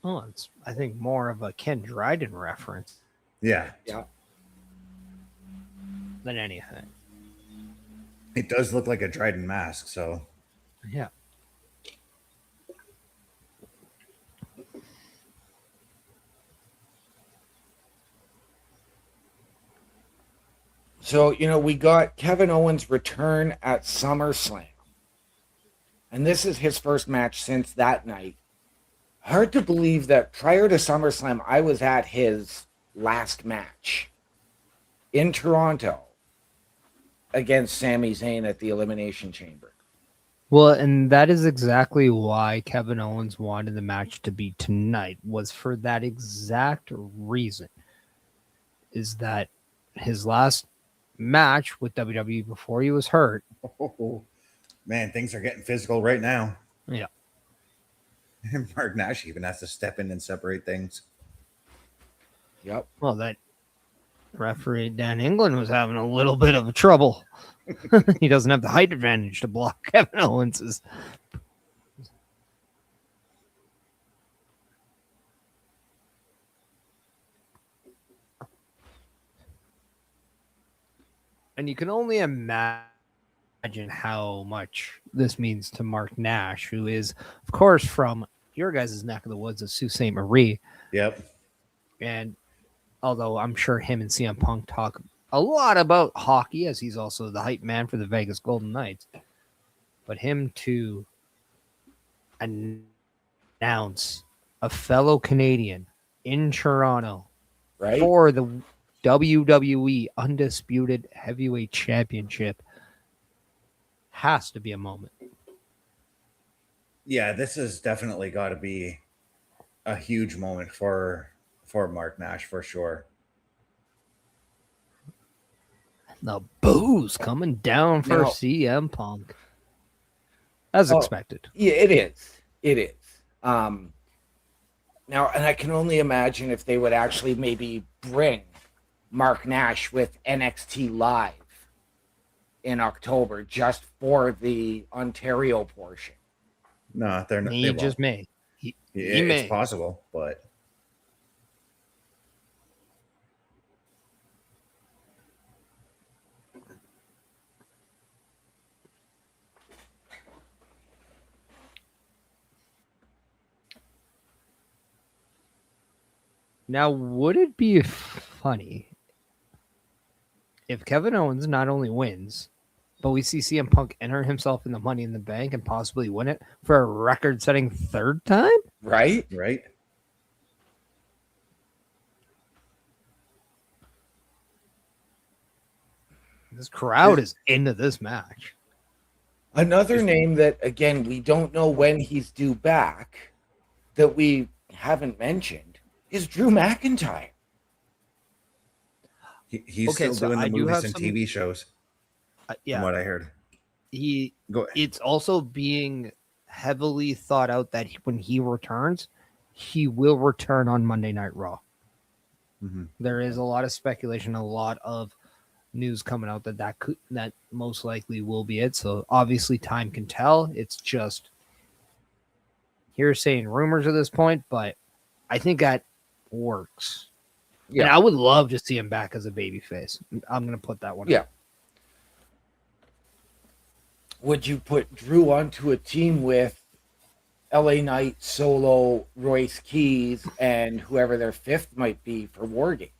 Speaker 4: Oh, it's, I think, more of a Ken Dryden reference.
Speaker 2: Yeah.
Speaker 4: Than anything.
Speaker 2: It does look like a Dryden mask, so.
Speaker 4: Yeah.
Speaker 6: So, we got Kevin Owens' return at SummerSlam. And this is his first match since that night. hard to believe that prior to SummerSlam, I was at his last match in Toronto against Sami Zayn at the Elimination Chamber.
Speaker 4: Well, and that is exactly why Kevin Owens wanted the match to be tonight, was for that exact reason. Is that his last match with WWE before he was hurt?
Speaker 2: Oh, man, things are getting physical right now.
Speaker 4: Yeah.
Speaker 2: Mark Nash even has to step in and separate things.
Speaker 6: Yep.
Speaker 4: Well, that referee Dan England was having a little bit of trouble. He doesn't have the height advantage to block Kevin Owens's. And you can only imagine how much this means to Mark Nash, who is, of course, from your guys' neck of the woods of Sault Ste. Marie.
Speaker 2: Yep.
Speaker 4: And although I'm sure him and CM Punk talk a lot about hockey, as he's also the hype man for the Vegas Golden Knights, but him to announce a fellow Canadian in Toronto
Speaker 6: Right.
Speaker 4: for the WWE Undisputed Heavyweight Championship has to be a moment.
Speaker 2: Yeah, this has definitely got to be a huge moment for Mark Nash for sure.
Speaker 4: The boos coming down for
Speaker 6: Now-
Speaker 4: CM Punk. As
Speaker 6: Oh,
Speaker 4: expected.
Speaker 6: Yeah, it is. It is. Now, and I can only imagine if they would actually maybe bring Mark Nash with NXT Live in October just for the Ontario portion.
Speaker 2: No, they're not.
Speaker 4: He
Speaker 2: They
Speaker 4: just
Speaker 2: won't.
Speaker 4: may. He
Speaker 2: It's
Speaker 4: may.
Speaker 2: possible, but
Speaker 4: Now, would it be funny if Kevin Owens not only wins, but we see CM Punk enter himself in the Money in the Bank and possibly win it for a record-setting third time?
Speaker 6: Right?
Speaker 2: right?
Speaker 4: This crowd is into this match.
Speaker 6: Another name that, again, we don't know when he's due back that we haven't mentioned is Drew McIntyre.
Speaker 2: He's
Speaker 4: Okay,
Speaker 2: still
Speaker 4: so
Speaker 2: doing
Speaker 4: I
Speaker 2: the
Speaker 4: do
Speaker 2: movies
Speaker 4: have
Speaker 2: and
Speaker 4: some-
Speaker 2: TV shows, from
Speaker 4: Yeah,
Speaker 2: what I heard. Go
Speaker 4: it's also being heavily thought out that when he returns, he will return on Monday Night Raw.
Speaker 2: Mhm.
Speaker 4: There is a lot of speculation, a lot of news coming out that most likely will be it. So obviously, time can tell. It's just hearsay and rumors at this point, but I think that works.
Speaker 6: Yeah.
Speaker 4: And I would love to see him back as a babyface. I'm going to put that one.
Speaker 6: Yeah. Would you put Drew onto a team with LA Knight, Solo, Royce Keys, and whoever their fifth might be for War Games?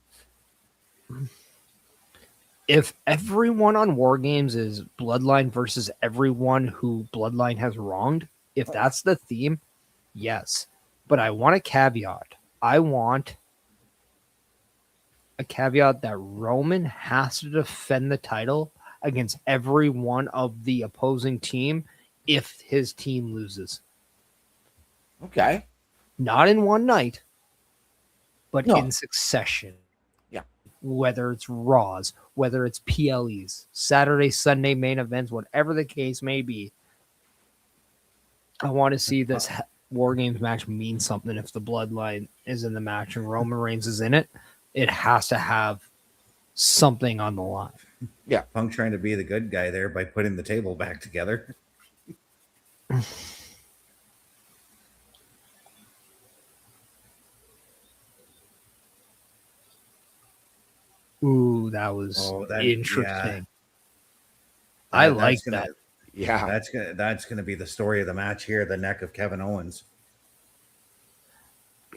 Speaker 4: If everyone on War Games is Bloodline versus everyone who Bloodline has wronged, if that's the theme, yes. But I want a caveat. I want a caveat that Roman has to defend the title against every one of the opposing team if his team loses.
Speaker 6: Okay.
Speaker 4: Not in one night, but
Speaker 6: No.
Speaker 4: in succession.
Speaker 6: Yeah.
Speaker 4: Whether it's Raws, whether it's PLEs, Saturday, Sunday main events, whatever the case may be. I want to see this War Games match mean something. If the Bloodline is in the match and Roman Reigns is in it, it has to have something on the line.
Speaker 2: Punk trying to be the good guy there by putting the table back together.
Speaker 4: Ooh, that was interesting.
Speaker 2: Yeah.
Speaker 4: I
Speaker 2: That's
Speaker 4: like
Speaker 2: gonna-
Speaker 4: that.
Speaker 6: Yeah.
Speaker 2: That's gonna be the story of the match here, the neck of Kevin Owens.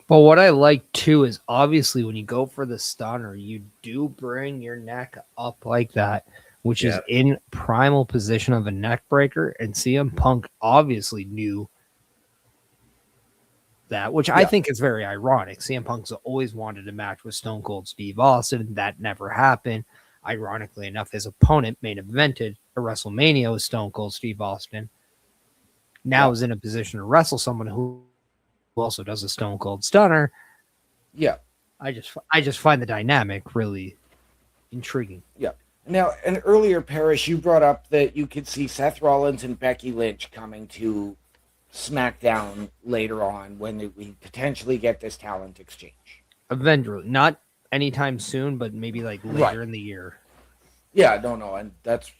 Speaker 4: But what I like too is obviously when you go for the stunner, you do bring your neck up like that, which is
Speaker 2: Yep.
Speaker 4: in primal position of a neck breaker. And CM Punk obviously knew that, which I think is very ironic. CM Punk's always wanted a match with Stone Cold Steve Austin. That never happened. Ironically enough, his opponent main evented a WrestleMania with Stone Cold Steve Austin. Now is in a position to wrestle someone who also does a Stone Cold Stunner.
Speaker 6: Yeah.
Speaker 4: I just find the dynamic really intriguing.
Speaker 6: Yeah. Now, and earlier, Parrish, you brought up that you could see Seth Rollins and Becky Lynch coming to SmackDown later on when we potentially get this talent exchange.
Speaker 4: Eventually, not anytime soon, but maybe like later in the year.
Speaker 6: Yeah, no, and that's.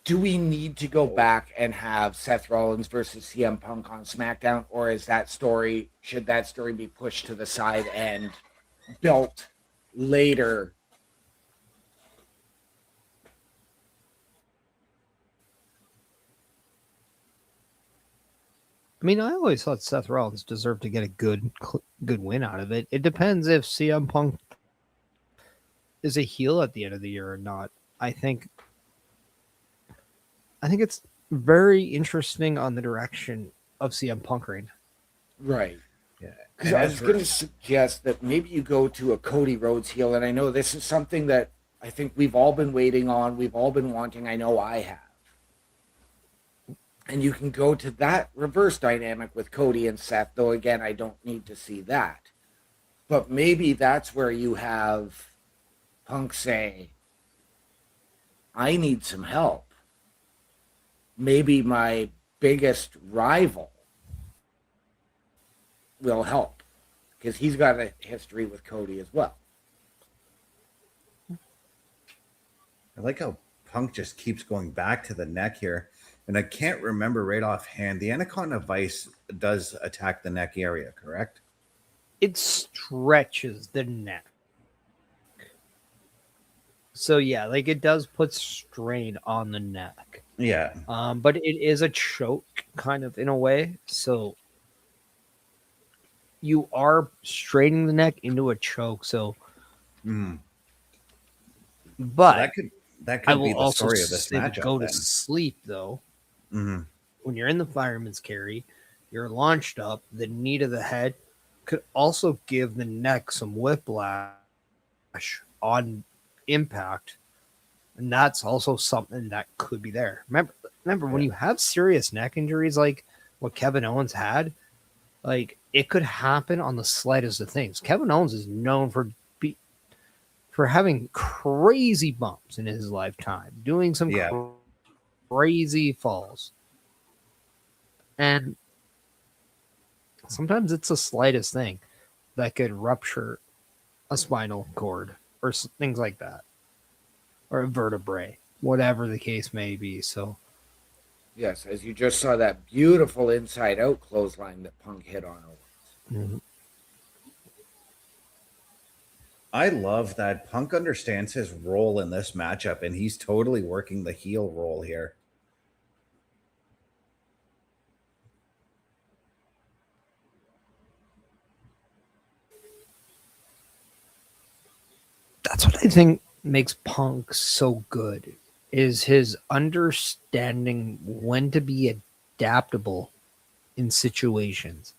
Speaker 6: Do we need to go back and have Seth Rollins versus CM Punk on SmackDown, or should that story be pushed to the side and built later?
Speaker 4: I mean, I always thought Seth Rollins deserved to get a good win out of it. It depends if CM Punk is a heel at the end of the year or not. I think it's very interesting on the direction of CM Punk right now.
Speaker 6: Right.
Speaker 2: Yeah.
Speaker 6: Because I was going to suggest that maybe you go to a Cody Rhodes heel, and I know this is something that I think we've all been waiting on. We've all been wanting. I know I have. And you can go to that reverse dynamic with Cody and Seth, though, again, I don't need to see that. But maybe that's where you have Punk say, I need some help. Maybe my biggest rival will help, because he's got a history with Cody as well.
Speaker 2: I like how Punk just keeps going back to the neck here. And I can't remember right offhand. The Anaconda Vice does attack the neck area, correct?
Speaker 4: It stretches the neck. So yeah, like it does put strain on the neck.
Speaker 2: Yeah.
Speaker 4: But it is a choke kind of in a way. So you are straining the neck into a choke. So but
Speaker 2: so that could be the story of this matchup.
Speaker 4: Go to sleep though.
Speaker 2: Mm-hmm.
Speaker 4: When you're in the fireman's carry, you're launched up. The knee to the head could also give the neck some whiplash on impact, and that's also something that could be there. Remember when you have serious neck injuries like what Kevin Owens had, like it could happen on the slightest of things. Kevin Owens is known for having crazy bumps in his lifetime, doing some crazy falls. And sometimes it's the slightest thing that could rupture a spinal cord or things like that, or a vertebrae, whatever the case may be. So,
Speaker 6: yes, as you just saw that beautiful inside out clothesline that Punk hit on Owens.
Speaker 4: Mm-hmm.
Speaker 2: I love that Punk understands his role in this matchup, and he's totally working the heel role here.
Speaker 4: That's what I think makes Punk so good, is his understanding when to be adaptable in situations.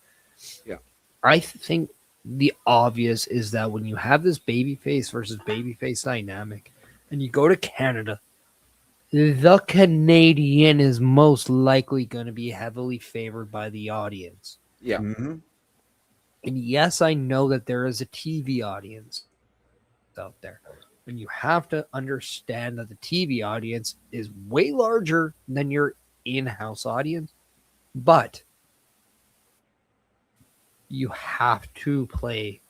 Speaker 6: Yeah.
Speaker 4: I think the obvious is that when you have this babyface versus babyface dynamic and you go to Canada, the Canadian is most likely going to be heavily favored by the audience.
Speaker 6: Yeah.
Speaker 2: Mm-hmm.
Speaker 4: And yes, I know that there is a TV audience out there. And you have to understand that the TV audience is way larger than your in-house audience. But you have to play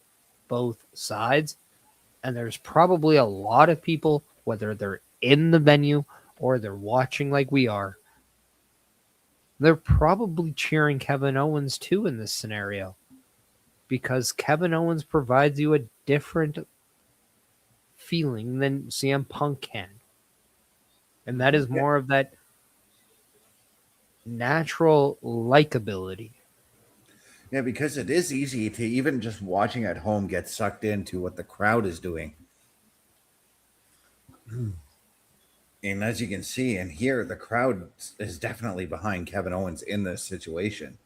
Speaker 4: both sides. And there's probably a lot of people, whether they're in the venue or they're watching like we are, they're probably cheering Kevin Owens too in this scenario, because Kevin Owens provides you a different feeling than CM Punk can. And that is more of that natural likability.
Speaker 2: Yeah, because it is easy to, even just watching at home, get sucked into what the crowd is doing. And as you can see and hear, the crowd is definitely behind Kevin Owens in this situation.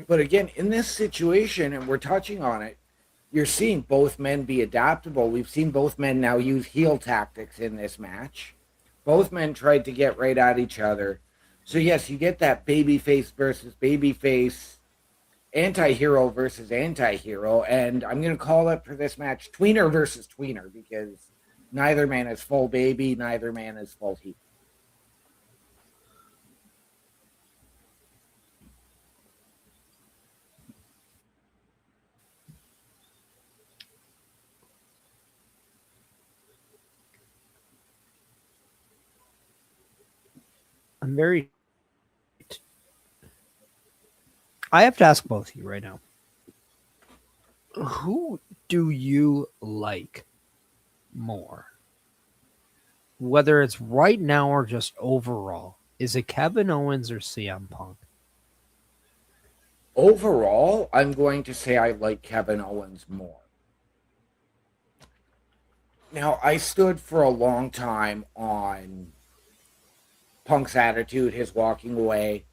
Speaker 6: But again, in this situation, and we're touching on it, you're seeing both men be adaptable. We've seen both men now use heel tactics in this match. Both men tried to get right at each other. So yes, you get that babyface versus babyface, anti-hero versus anti-hero, and I'm going to call it for this match tweener versus tweener, because neither man is full baby, neither man is full heel.
Speaker 4: I have to ask both of you right now. Who do you like more? Whether it's right now or just overall, is it Kevin Owens or CM Punk?
Speaker 6: Overall, I'm going to say I like Kevin Owens more. Now, I stood for a long time on Punk's attitude, his walking away.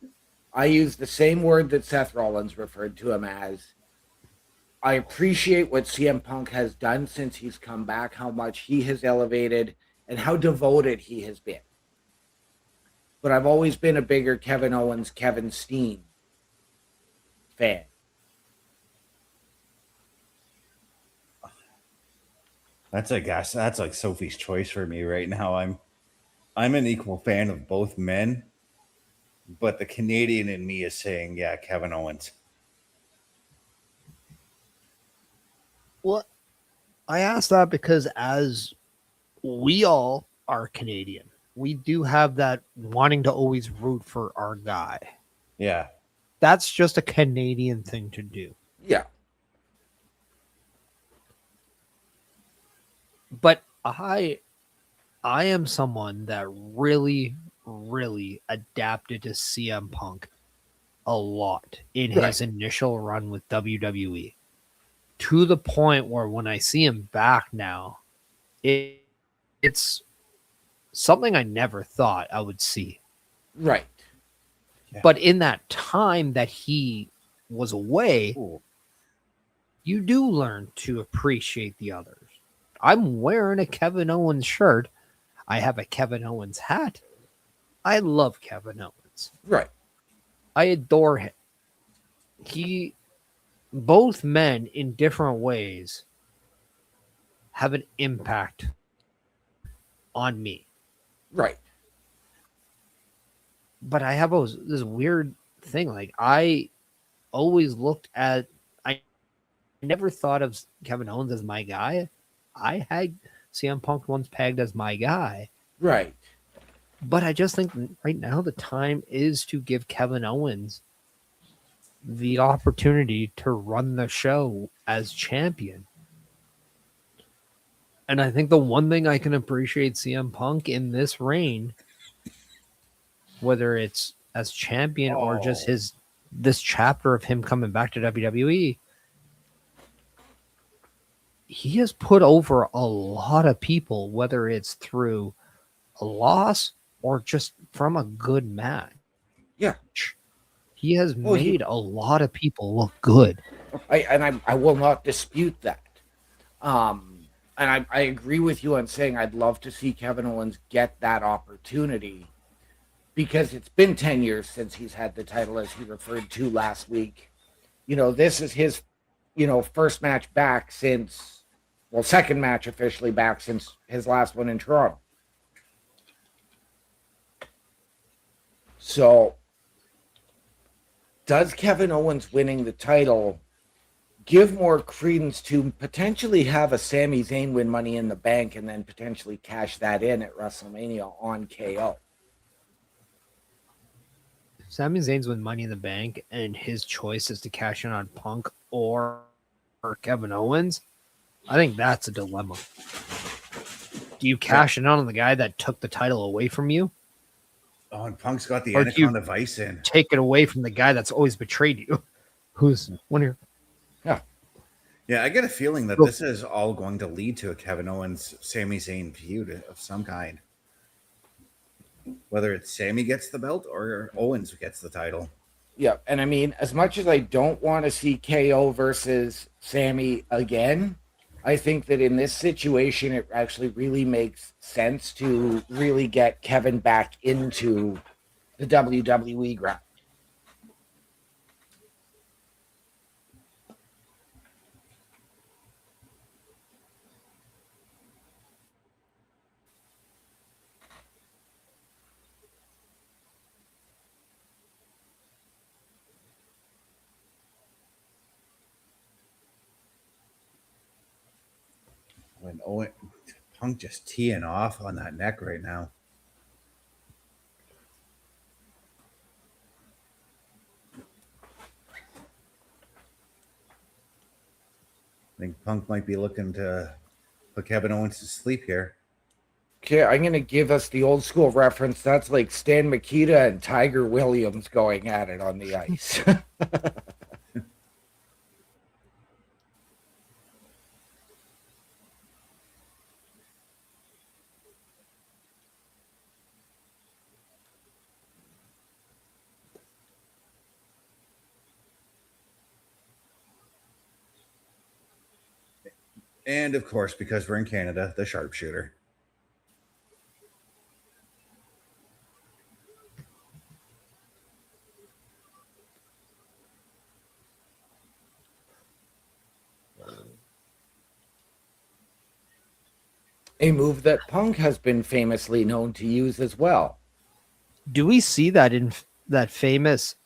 Speaker 6: I use the same word that Seth Rollins referred to him as. I appreciate what CM Punk has done since he's come back, how much he has elevated, and how devoted he has been. But I've always been a bigger Kevin Owens, Kevin Steen fan.
Speaker 2: That's like Sophie's choice for me right now. I'm an equal fan of both men, but the Canadian in me is saying, yeah, Kevin Owens.
Speaker 4: Well, I asked that because as we all are Canadian, we do have that wanting to always root for our guy.
Speaker 2: Yeah.
Speaker 4: That's just a Canadian thing to do.
Speaker 6: Yeah.
Speaker 4: But I am someone that really, really adapted to CM Punk a lot in his initial run with WWE. To the point where when I see him back now, it's something I never thought I would see.
Speaker 6: Right.
Speaker 2: Yeah.
Speaker 4: But in that time that he was away, you do learn to appreciate the others. I'm wearing a Kevin Owens shirt. I have a Kevin Owens hat. I love Kevin Owens.
Speaker 6: Right.
Speaker 4: I adore him. Both men in different ways have an impact on me.
Speaker 6: Right.
Speaker 4: But I have this weird thing. Like, I always I never thought of Kevin Owens as my guy. I had CM Punk once pegged as my guy.
Speaker 6: Right.
Speaker 4: But I just think right now the time is to give Kevin Owens the opportunity to run the show as champion. And I think the one thing I can appreciate CM Punk in this reign, whether it's as champion or just this chapter of him coming back to WWE, he has put over a lot of people, whether it's through a loss or just from a good match.
Speaker 6: Yeah.
Speaker 4: He has made a lot of people look good.
Speaker 6: I will not dispute that. And I agree with you on saying I'd love to see Kevin Owens get that opportunity, because it's been 10 years since he's had the title, as he referred to last week. This is his, first match back since, second match officially back since his last one in Toronto. So, does Kevin Owens winning the title give more credence to potentially have a Sami Zayn win Money in the Bank and then potentially cash that in at WrestleMania on KO?
Speaker 4: Sami Zayn's win Money in the Bank and his choice is to cash in on Punk or Kevin Owens. I think that's a dilemma. Do you cash in on the guy that took the title away from you?
Speaker 2: Oh, and Punk's got the
Speaker 4: Or
Speaker 2: Anaconda Vice in.
Speaker 4: Take it away from the guy that's always betrayed you, who's one of your...
Speaker 2: Yeah, I get a feeling that this is all going to lead to a Kevin Owens Sami Zayn feud of some kind. Whether it's Sami gets the belt or Owens gets the title.
Speaker 6: Yeah, and I mean, as much as I don't want to see KO versus Sammy again, I think that in this situation, it actually really makes sense to really get Kevin back into the WWE ground.
Speaker 2: When Owen Punk just teeing off on that neck right now. I think Punk might be looking to put Kevin Owens to sleep here.
Speaker 6: Okay, I'm going to give us the old school reference. That's like Stan Mikita and Tiger Williams going at it on the ice.
Speaker 2: And of course, because we're in Canada, the sharpshooter.
Speaker 6: A move that Punk has been famously known to use as well.
Speaker 4: Do we see that in that famous?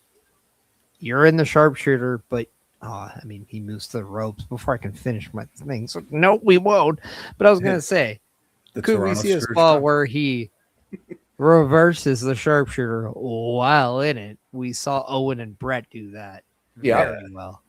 Speaker 4: You're in the sharpshooter, but I mean, he moves to the ropes before I can finish my thing. So no, we won't. But I was gonna say, could we see a spot where he reverses the sharpshooter while in it? We saw Owen and Brett do that very well.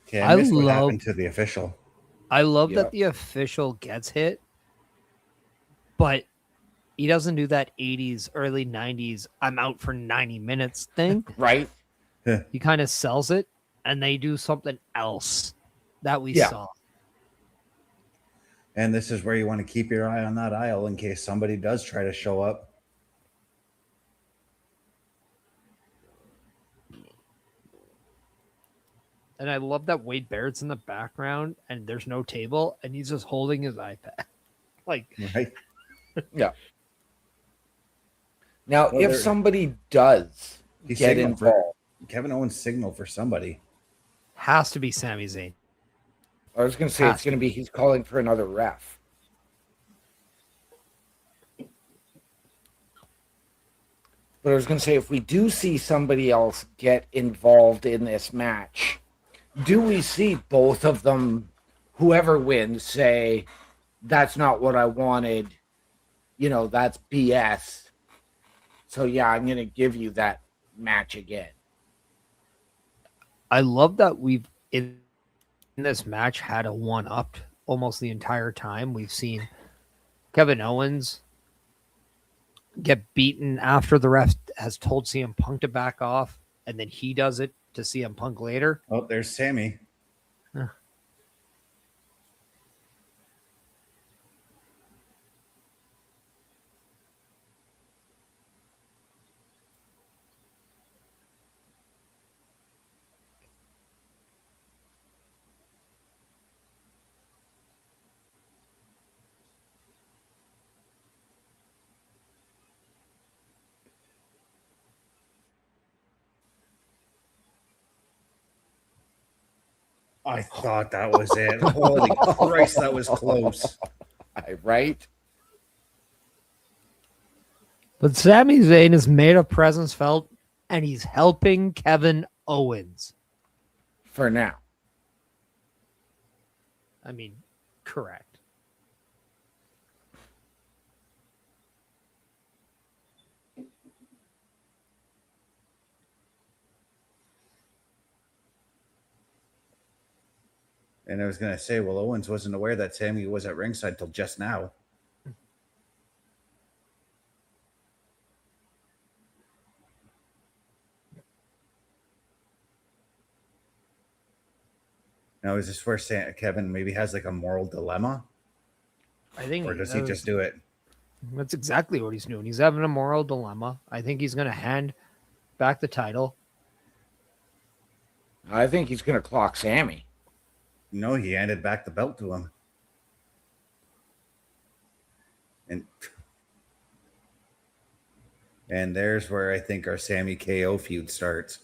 Speaker 2: Okay, I missed what happened to the official.
Speaker 4: I love that the official gets hit, but he doesn't do that 80s, early 90s, I'm out for 90 minutes thing.
Speaker 6: Right?
Speaker 4: He kind of sells it, and they do something else that we saw.
Speaker 2: And this is where you want to keep your eye on that aisle in case somebody does try to show up.
Speaker 4: And I love that Wade Barrett's in the background and there's no table and he's just holding his iPad. Like,
Speaker 2: right.
Speaker 6: Yeah. Now, if somebody does get involved,
Speaker 2: Kevin Owens signaled for somebody.
Speaker 4: Has to be Sami Zayn.
Speaker 6: I was going to say it's going to be he's calling for another ref. But I was going to say if we do see somebody else get involved in this match, do we see both of them, whoever wins, say, that's not what I wanted, you know, that's BS. So, yeah, I'm going to give you that match again.
Speaker 4: I love that we've, in this match, had a one-up almost the entire time. We've seen Kevin Owens get beaten after the ref has told CM Punk to back off, and then he does it to CM Punk later.
Speaker 2: Oh, there's Sammy. I thought that was it. Holy Christ, that was close.
Speaker 6: Right?
Speaker 4: But Sami Zayn has made a presence felt, and he's helping Kevin Owens.
Speaker 6: For now.
Speaker 4: I mean, correct.
Speaker 2: And I was going to say, well, Owens wasn't aware that Sammy was at ringside till just now. Now, is this where Kevin maybe has like a moral dilemma?
Speaker 4: I think,
Speaker 2: or does he just do it?
Speaker 4: That's exactly what he's doing. He's having a moral dilemma. I think he's going to hand back the title.
Speaker 6: I think he's going to clock Sammy.
Speaker 2: No, he handed back the belt to him. And there's where I think our Sammy KO feud starts.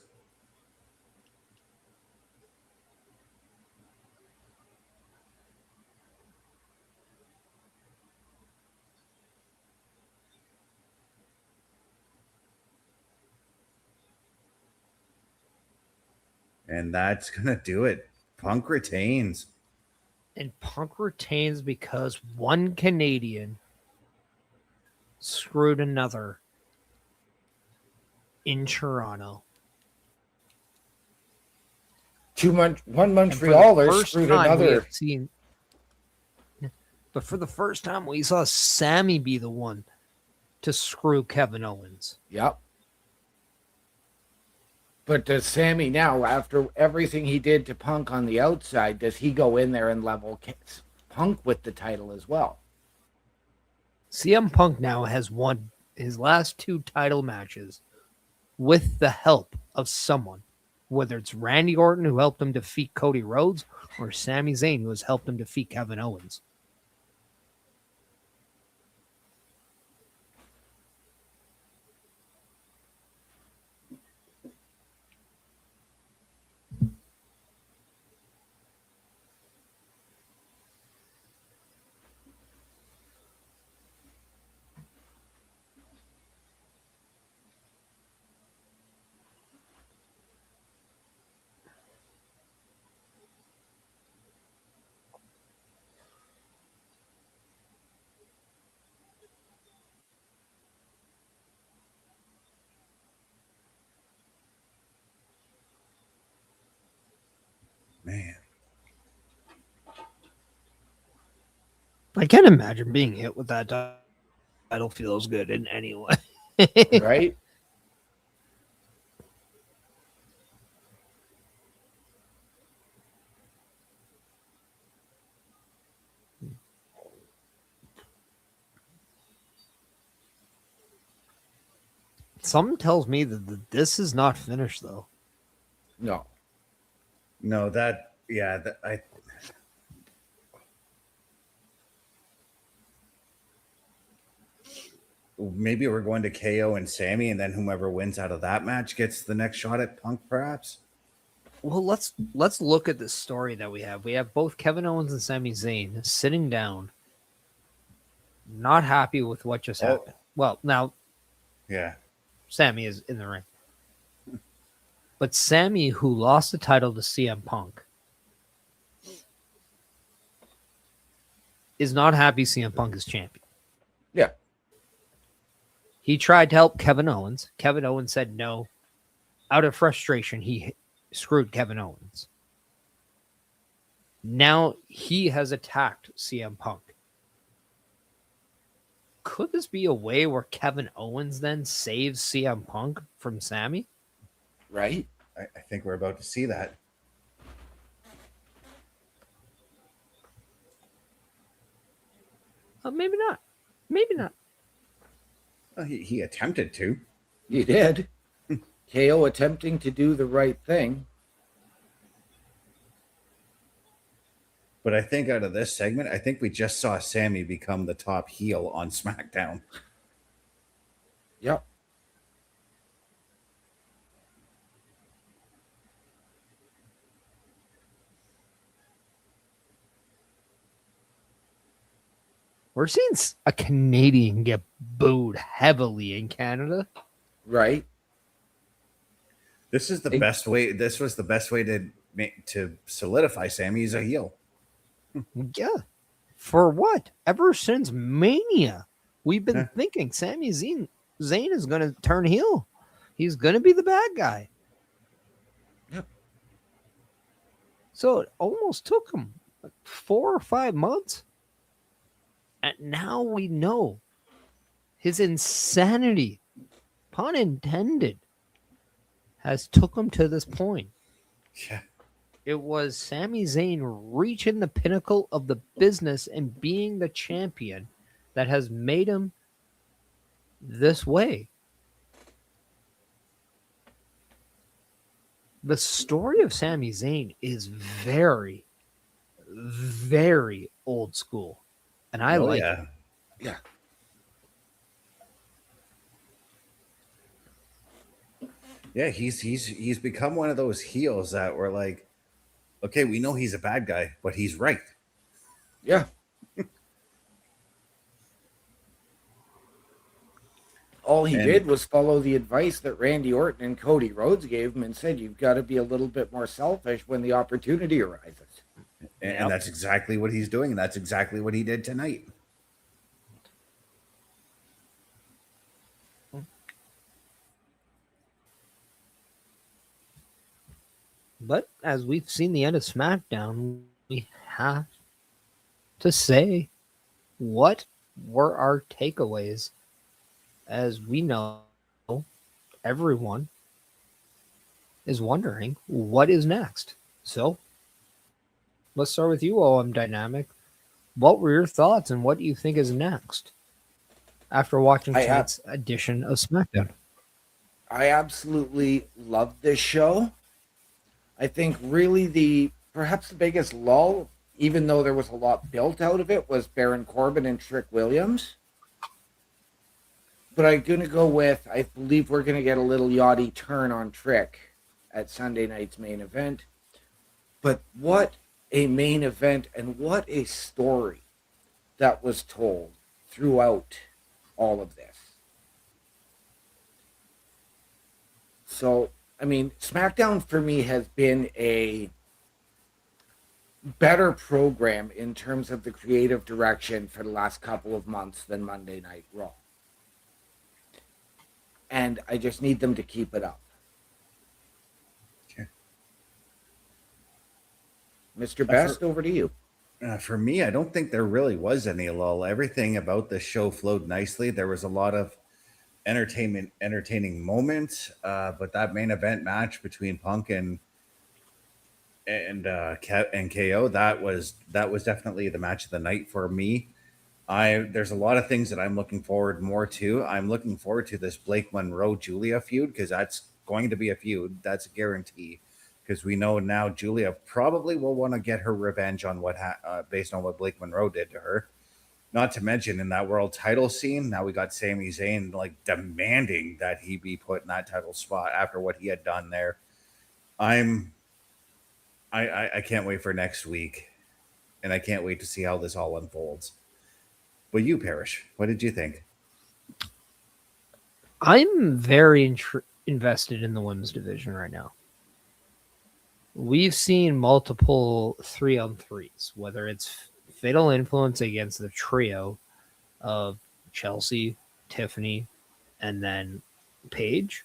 Speaker 2: And that's going to do it. Punk retains.
Speaker 4: And Punk retains because one Canadian screwed another in Toronto.
Speaker 6: One Montrealer screwed another.
Speaker 4: But for the first time, we saw Sammy be the one to screw Kevin Owens.
Speaker 6: Yep. But does Sammy now, after everything he did to Punk on the outside, does he go in there and level Punk with the title as well?
Speaker 4: CM Punk now has won his last 2 title matches with the help of someone, whether it's Randy Orton, who helped him defeat Cody Rhodes, or Sami Zayn, who has helped him defeat Kevin Owens.
Speaker 2: Man.
Speaker 4: I can't imagine being hit with that title feels good in any way.
Speaker 6: Right?
Speaker 4: Something tells me that this is not finished, though.
Speaker 6: No.
Speaker 2: No, maybe we're going to KO and Sammy, and then whomever wins out of that match gets the next shot at Punk, perhaps.
Speaker 4: Well, let's look at this story that we have. We have both Kevin Owens and Sami Zayn sitting down, not happy with what just happened. Well, now,
Speaker 2: yeah,
Speaker 4: Sammy is in the ring, but Sammy, who lost the title to CM Punk, is not happy CM Punk is champion.
Speaker 6: Yeah.
Speaker 4: He tried to help Kevin Owens. Kevin Owens said no. Out of frustration, he screwed Kevin Owens. Now he has attacked CM Punk. Could this be a way where Kevin Owens then saves CM Punk from Sammy?
Speaker 6: Right?
Speaker 2: I think we're about to see that.
Speaker 4: Maybe not. Maybe not.
Speaker 2: Well, he attempted to.
Speaker 6: He did. KO attempting to do the right thing.
Speaker 2: But I think out of this segment, I think we just saw Sammy become the top heel on SmackDown.
Speaker 6: Yep.
Speaker 4: We're seeing a Canadian get booed heavily in Canada.
Speaker 6: Right.
Speaker 2: This is the best way. This was the best way to solidify Sammy as a heel.
Speaker 4: Yeah. For what? Ever since Mania, we've been thinking Sami Zayn is going to turn heel. He's going to be the bad guy.
Speaker 6: Yep.
Speaker 4: So it almost took him like 4 or 5 months. And now we know his insanity, pun intended, has took him to this point.
Speaker 2: Yeah.
Speaker 4: It was Sami Zayn reaching the pinnacle of the business and being the champion that has made him this way. The story of Sami Zayn is very, very old school. And I like it.
Speaker 6: Yeah.
Speaker 2: Yeah, he's become one of those heels that were like, okay, we know he's a bad guy, but he's right.
Speaker 6: Yeah. All he did was follow the advice that Randy Orton and Cody Rhodes gave him and said, you've got to be a little bit more selfish when the opportunity arises.
Speaker 2: And that's exactly what he's doing. And that's exactly what he did tonight.
Speaker 4: But as we've seen the end of SmackDown, we have to say what were our takeaways. As we know, everyone is wondering what is next. So let's start with you, OM Dynamic. What were your thoughts and what do you think is next after watching tonight's edition of SmackDown?
Speaker 6: I absolutely loved this show. I think really perhaps the biggest lull, even though there was a lot built out of it, was Baron Corbin and Trick Williams. But I'm going to go with, I believe we're going to get a little yachty turn on Trick at Sunday night's main event. But what a main event and what a story that was told throughout all of this. So, I mean, SmackDown for me has been a better program in terms of the creative direction for the last couple of months than Monday Night Raw. And I just need them to keep it up.
Speaker 2: Okay.
Speaker 6: Mr. Best, over to you.
Speaker 2: For me, I don't think there really was any lull. Everything about the show flowed nicely. There was a lot of entertaining moments, but that main event match between Punk and KO, that was definitely the match of the night for me. There's a lot of things that I'm looking forward more to. I'm looking forward to this Blake Monroe Julia feud because that's going to be a feud. That's a guarantee because we know now Julia probably will want to get her revenge on based on what Blake Monroe did to her. Not to mention in that world title scene, now we got Sami Zayn like demanding that he be put in that title spot after what he had done there. I can't wait for next week, and I can't wait to see how this all unfolds. But you, Parrish, what did you think?
Speaker 4: I'm very invested in the women's division right now. We've seen multiple 3-on-3s, whether it's Fatal Influence against the trio of Chelsea, Tiffany, and then Paige.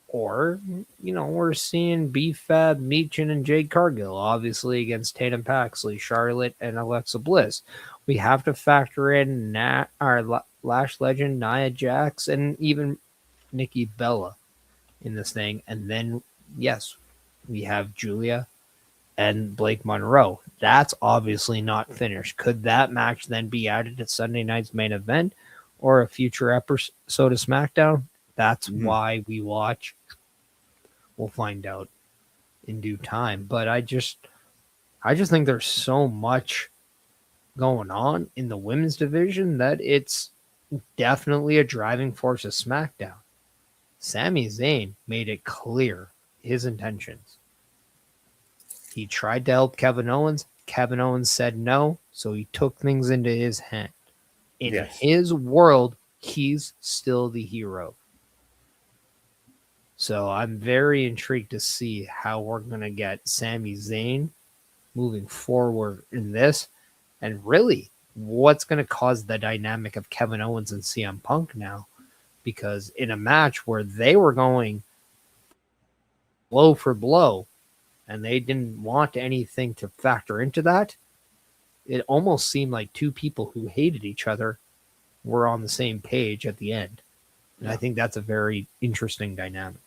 Speaker 4: Or, we're seeing B-Fab, Meechin, and Jade Cargill, obviously against Tatum Paxley, Charlotte, and Alexa Bliss. We have to factor in our Lash legend, Nia Jax, and even Nikki Bella in this thing. And then, yes, we have Julia and Blake Monroe. That's obviously not finished. Could that match then be added to Sunday night's main event or a future episode of SmackDown? That's why we watch. We'll find out in due time. But I just think there's so much going on in the women's division that it's definitely a driving force of SmackDown. Sami Zayn made it clear his intentions. He tried to help Kevin Owens. Kevin Owens said no, so he took things into his hand. In his world, he's still the hero. So I'm very intrigued to see how we're going to get Sami Zayn moving forward in this, and really what's going to cause the dynamic of Kevin Owens and CM Punk now, because in a match where they were going blow for blow and they didn't want anything to factor into that, it almost seemed like two people who hated each other were on the same page at the end. And I think that's a very interesting dynamic.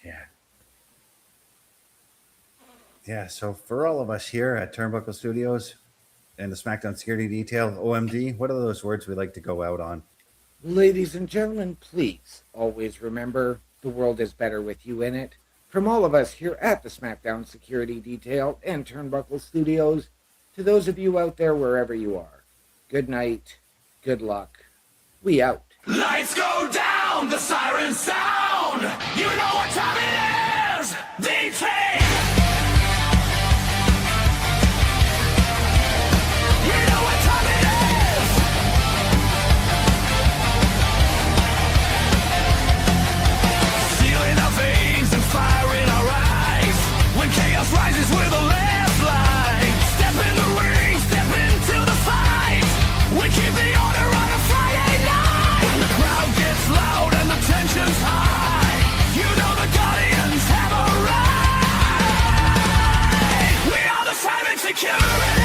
Speaker 2: Yeah. Yeah, so for all of us here at Turnbuckle Studios and the SmackDown Security Detail, OMD, what are those words we like to go out on?
Speaker 6: Ladies and gentlemen, please always remember the world is better with you in it. From all of us here at the SmackDown Security Detail and Turnbuckle Studios, to those of you out there wherever you are, good night, good luck, we out.
Speaker 1: Lights go down, the sirens sound. You know what time it is. Detail. You know what time it is. Steel in our veins and fire in our eyes. When chaos rises, we're the last line. Step in the ring, step into the fight. We keep the order on a Friday night. When the crowd gets loud and the tension's high, you know the Guardians have a right. We are the silent security.